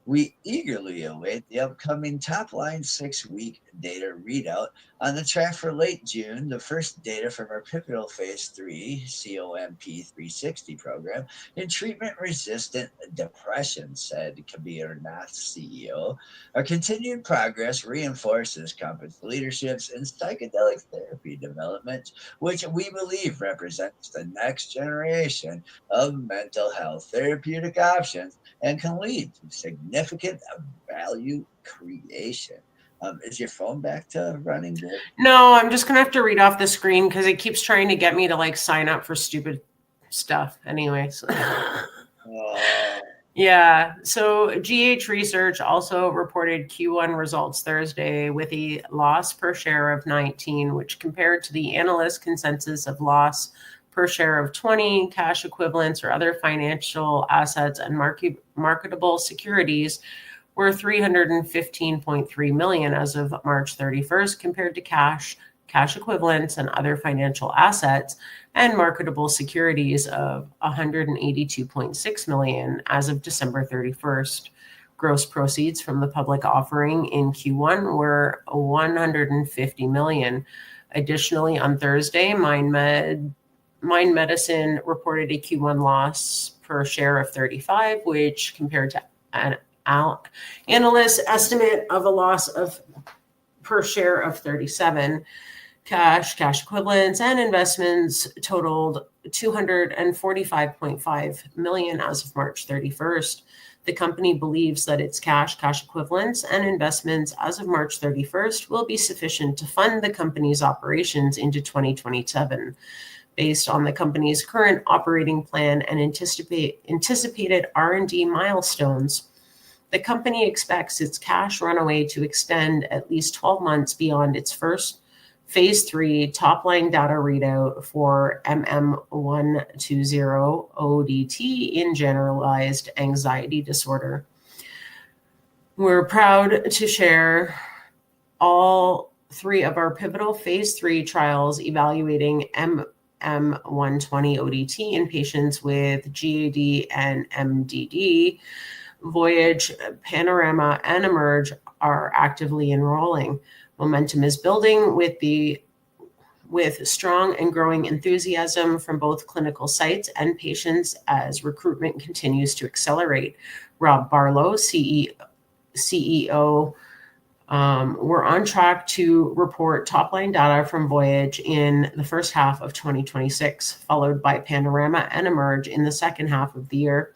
We eagerly await the upcoming top-line 6-week data readout on the track for late June, the first data from our pivotal phase 3 COMP360 program in treatment-resistant depression, said Kabir Nath, CEO. Our continued progress reinforces Compass leadership's in psychedelic therapy development, which we believe represents the next generation of mental health therapeutic options and can lead to significant value creation. Is your phone back to running good? No, I'm just gonna have to read off the screen because it keeps trying to get me to sign up for stupid stuff. Anyways. Yeah. So GH Research also reported Q1 results Thursday with a loss per share of 19, which compared to the analyst consensus of loss per share of 20, cash equivalents or other financial assets and marketable securities were $315.3 million as of March 31st, compared to cash equivalents and other financial assets and marketable securities of $182.6 million as of December 31st. Gross proceeds from the public offering in Q1 were $150 million. Additionally, on Thursday, Mind Medicine reported a Q1 loss per share of 35, which compared to an analyst estimate of a loss of per share of 37. Cash equivalents, and investments totaled $245.5 million as of March 31st. The company believes that its cash equivalents, and investments as of March 31st will be sufficient to fund the company's operations into 2027. based on the company's current operating plan and anticipated R&D milestones. The company expects its cash runway to extend at least 12 months beyond its first phase 3 top-line data readout for MM120 ODT in generalized anxiety disorder. We're proud to share all 3 of our pivotal phase 3 trials evaluating MM120 ODT in patients with GAD and MDD. Voyage, Panorama, and Emerge are actively enrolling. Momentum is building with strong and growing enthusiasm from both clinical sites and patients as recruitment continues to accelerate. Rob Barlow, CEO, we're on track to report top-line data from Voyage in the first half of 2026, followed by Panorama and Emerge in the second half of the year.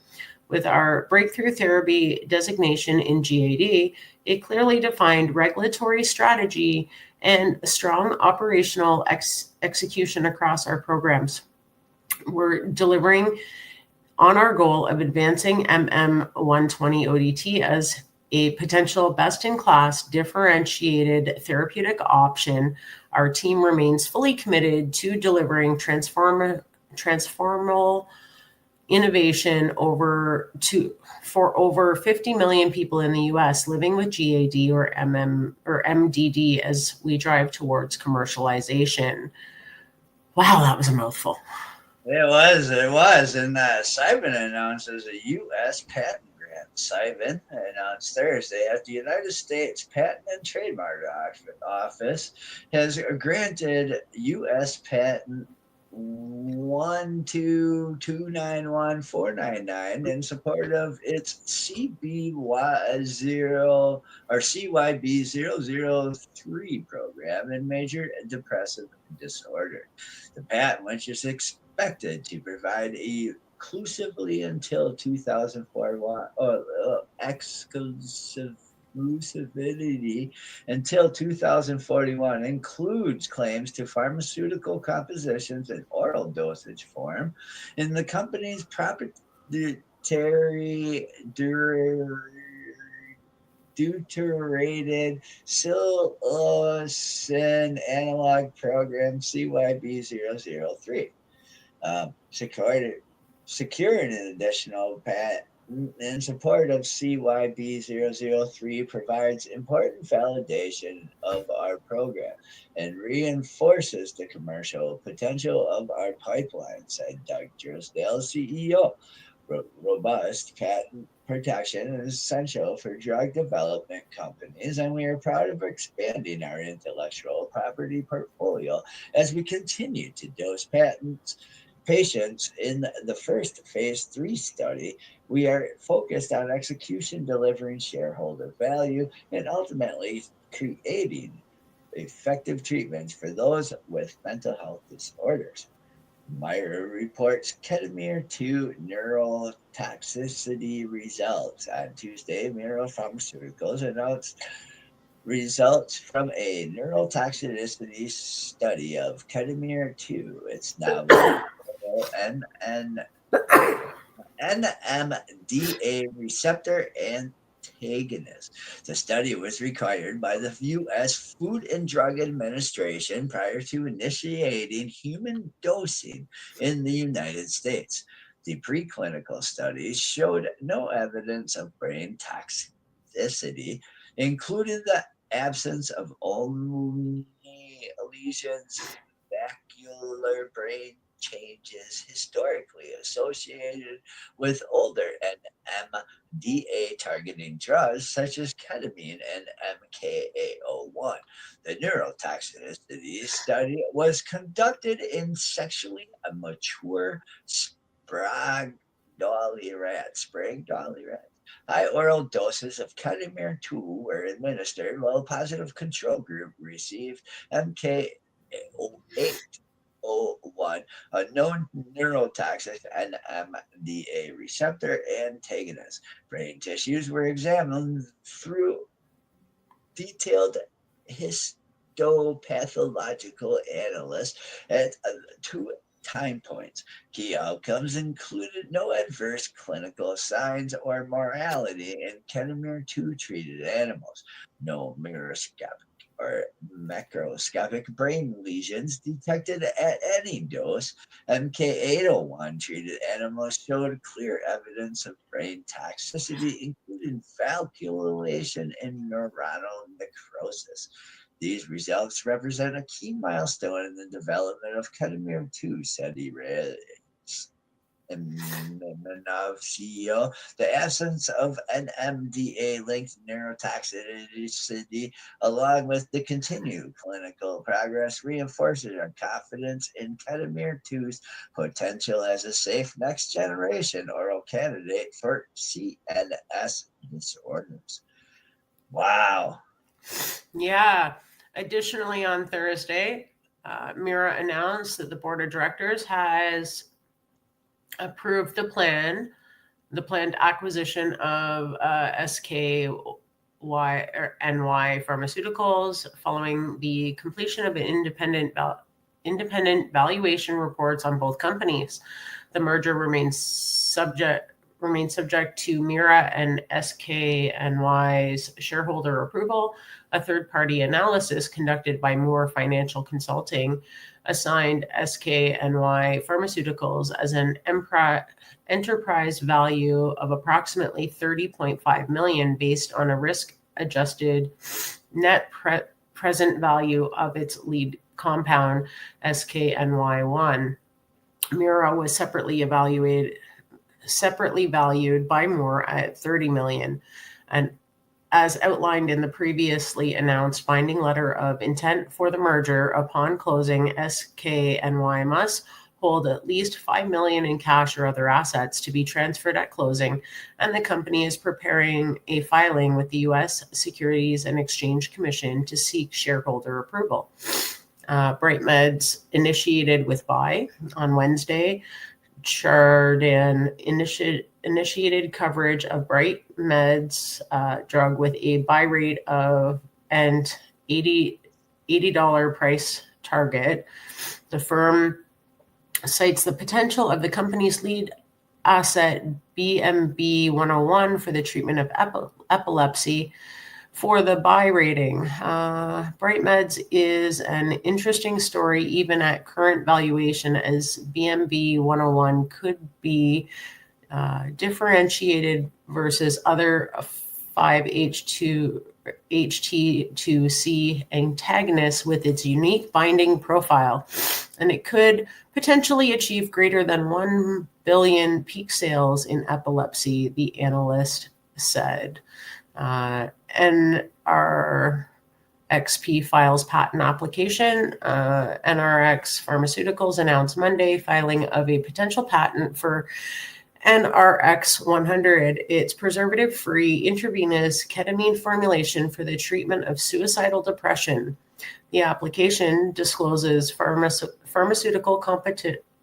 With our breakthrough therapy designation in GAD, a clearly defined regulatory strategy, and a strong operational execution across our programs, we're delivering on our goal of advancing MM120 ODT as a potential best-in-class differentiated therapeutic option. Our team remains fully committed to delivering transformational innovation for over 50 million people in the U.S. living with GAD or MDD as we drive towards commercialization. Wow, that was a mouthful. It was. And Simon announces a U.S. patent grant. Simon announced Thursday that the United States Patent and Trademark Office has granted U.S. patent 1229149 in support of its CYB003 program in major depressive disorder. The patent, which is expected to provide exclusivity until 2041, exclusivity until 2041, includes claims to pharmaceutical compositions in oral dosage form in the company's proprietary deuterated psilocin analog program CYB003. Securing an additional patent in support of CYB003 provides important validation of our program and reinforces the commercial potential of our pipeline, said Doug Drysdale, CEO. Robust patent protection is essential for drug development companies, and we are proud of expanding our intellectual property portfolio as we continue to dose patients in the first phase 3 study. We are focused on execution, delivering shareholder value, and ultimately creating effective treatments for those with mental health disorders. Meyer reports ketamine 2 neurotoxicity results. On Tuesday, Meyer Pharmaceuticals announced results from a neurotoxicity study of ketamine 2. It's novel NMDA receptor antagonist. The study was required by the U.S. Food and Drug Administration prior to initiating human dosing in the United States. The preclinical studies showed no evidence of brain toxicity, including the absence of only lesions, vascular brain changes historically associated with older NMDA targeting drugs such as ketamine and MKA01. The neurotoxicity study was conducted in sexually immature spring dolly rats. High oral doses of ketamine 2 were administered while a positive control group received MKA01, a known neurotoxic NMDA receptor antagonist. Brain tissues were examined through detailed histopathological analysis at 2 time points. Key outcomes included no adverse clinical signs or mortality in ketamine 2 treated animals, no microscopic or macroscopic brain lesions detected at any dose. MK801 treated animals showed clear evidence of brain toxicity, including valvulation and neuronal necrosis. These results represent a key milestone in the development of ketamine 2, said Imanov, CEO. The absence of NMDA-linked neurotoxicity, along with the continued clinical progress, reinforces our confidence in ketamine 2's potential as a safe next-generation oral candidate for CNS disorders. Wow. Yeah. Additionally, on Thursday, Mira announced that the board of directors has approved the planned acquisition of SKYNY Pharmaceuticals following the completion of an independent valuation reports on both companies. The merger remains subject to Mira and SKNY's shareholder approval. A third-party analysis conducted by Moore Financial Consulting assigned SKNY Pharmaceuticals as an enterprise value of approximately $30.5 million based on a risk-adjusted net present value of its lead compound, SKNY1. Mira was separately valued by Moore at $30 million, and as outlined in the previously announced binding letter of intent for the merger, upon closing, SKNY must hold at least $5 million in cash or other assets to be transferred at closing, and the company is preparing a filing with the U.S. Securities and Exchange Commission to seek shareholder approval. Bright Meds initiated with buy on Wednesday. Chardan initiated coverage of Bright Meds drug with a buy rate of and $80 price target. The firm cites the potential of the company's lead asset BMB 101 for the treatment of epilepsy. For the buy rating, Bright Meds is an interesting story even at current valuation, as BMB 101 could be differentiated versus other 5-HT2C antagonists with its unique binding profile, and it could potentially achieve greater than $1 billion peak sales in epilepsy, the analyst said. NRXP files patent application. NRX Pharmaceuticals announced Monday filing of a potential patent for NRX 100, its preservative-free intravenous ketamine formulation for the treatment of suicidal depression. The application discloses pharmaceutical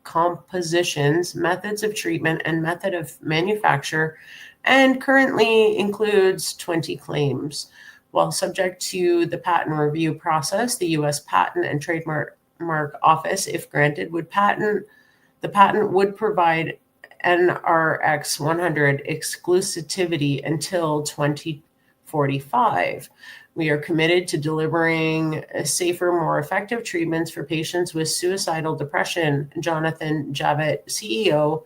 compositions, methods of treatment, and method of manufacture, and currently includes 20 claims. While subject to the patent review process, the U.S. Patent and Trademark Office, if granted, the patent would provide NRX 100 exclusivity until 2045. We are committed to delivering safer, more effective treatments for patients with suicidal depression, Jonathan Javit, CEO.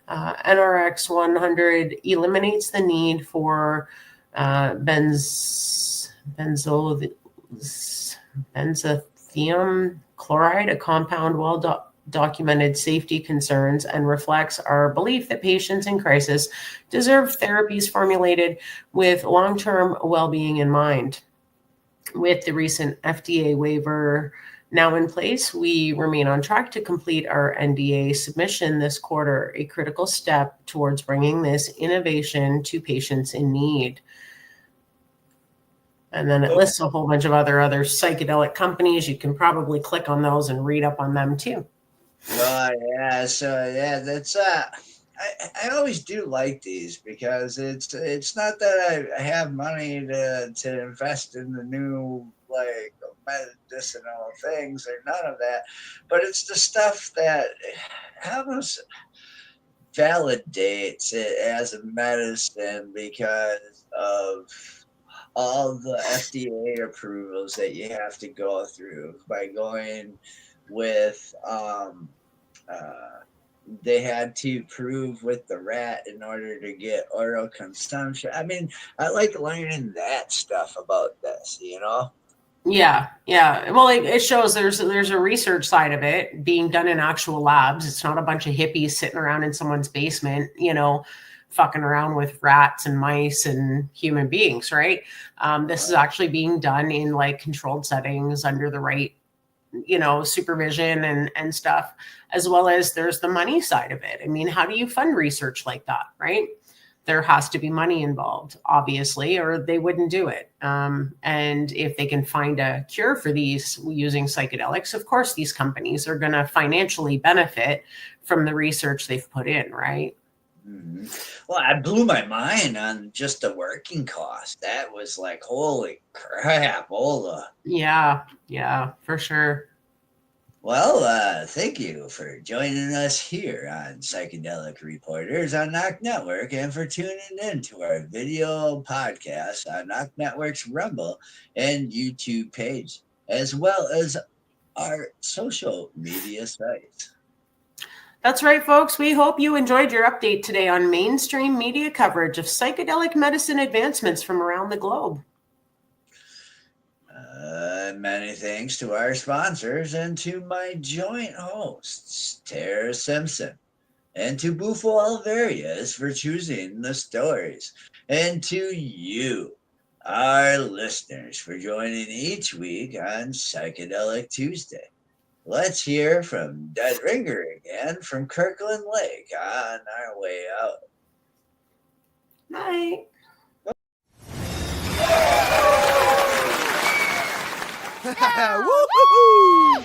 NRX 100 eliminates the need for benzothium chloride, a compound well-documented safety concerns, and reflects our belief that patients in crisis deserve therapies formulated with long-term well-being in mind. With the recent FDA waiver now in place, we remain on track to complete our NDA submission this quarter, a critical step towards bringing this innovation to patients in need. And then it lists a whole bunch of other psychedelic companies. You can probably click on those and read up on them too. Oh yeah, so yeah, that's I always do like these because it's not that I have money to invest in the new like medicinal things or none of that, but it's the stuff that almost validates it as a medicine because of all the FDA approvals that you have to go through by going with they had to prove with the rat in order to get oral consumption. I mean, I like learning that stuff about this, you know? Yeah. Well, it shows there's a research side of it being done in actual labs. It's not a bunch of hippies sitting around in someone's basement, fucking around with rats and mice and human beings, right? This is actually being done in like controlled settings under the right, supervision and stuff, as well as there's the money side of it. I mean, how do you fund research like that, right? There has to be money involved, obviously, or they wouldn't do it. And if they can find a cure for these using psychedelics, of course, these companies are going to financially benefit from the research they've put in, right? Mm-hmm. Well, I blew my mind on just the working cost. That was like, holy crap, Ola. Yeah, for sure. Well, thank you for joining us here on Psychedelic Reporters on NOK Network and for tuning in to our video podcast on NOK Network's Rumble and YouTube page, as well as our social media sites. That's right, folks. We hope you enjoyed your update today on mainstream media coverage of psychedelic medicine advancements from around the globe. Many thanks to our sponsors and to my joint hosts, Tara Simpson, and to Bufo Alvarius for choosing the stories, and to you, our listeners, for joining each week on Psychedelic Tuesday. Let's hear from Dead Ringer again from Kirkland Lake on our way out. Night. Woo-hoo-hoo!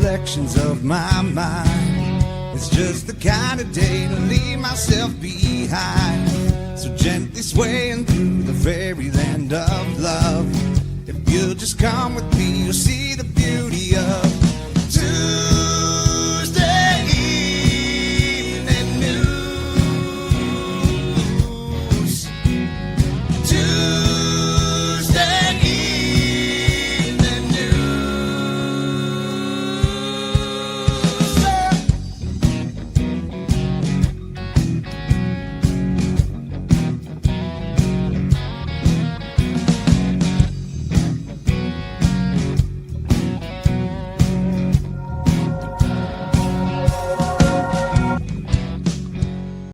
Reflections of my mind. It's just the kind of day to leave myself behind. So gently swaying through the fairyland of love. If you'll just come with me, you'll see the beauty of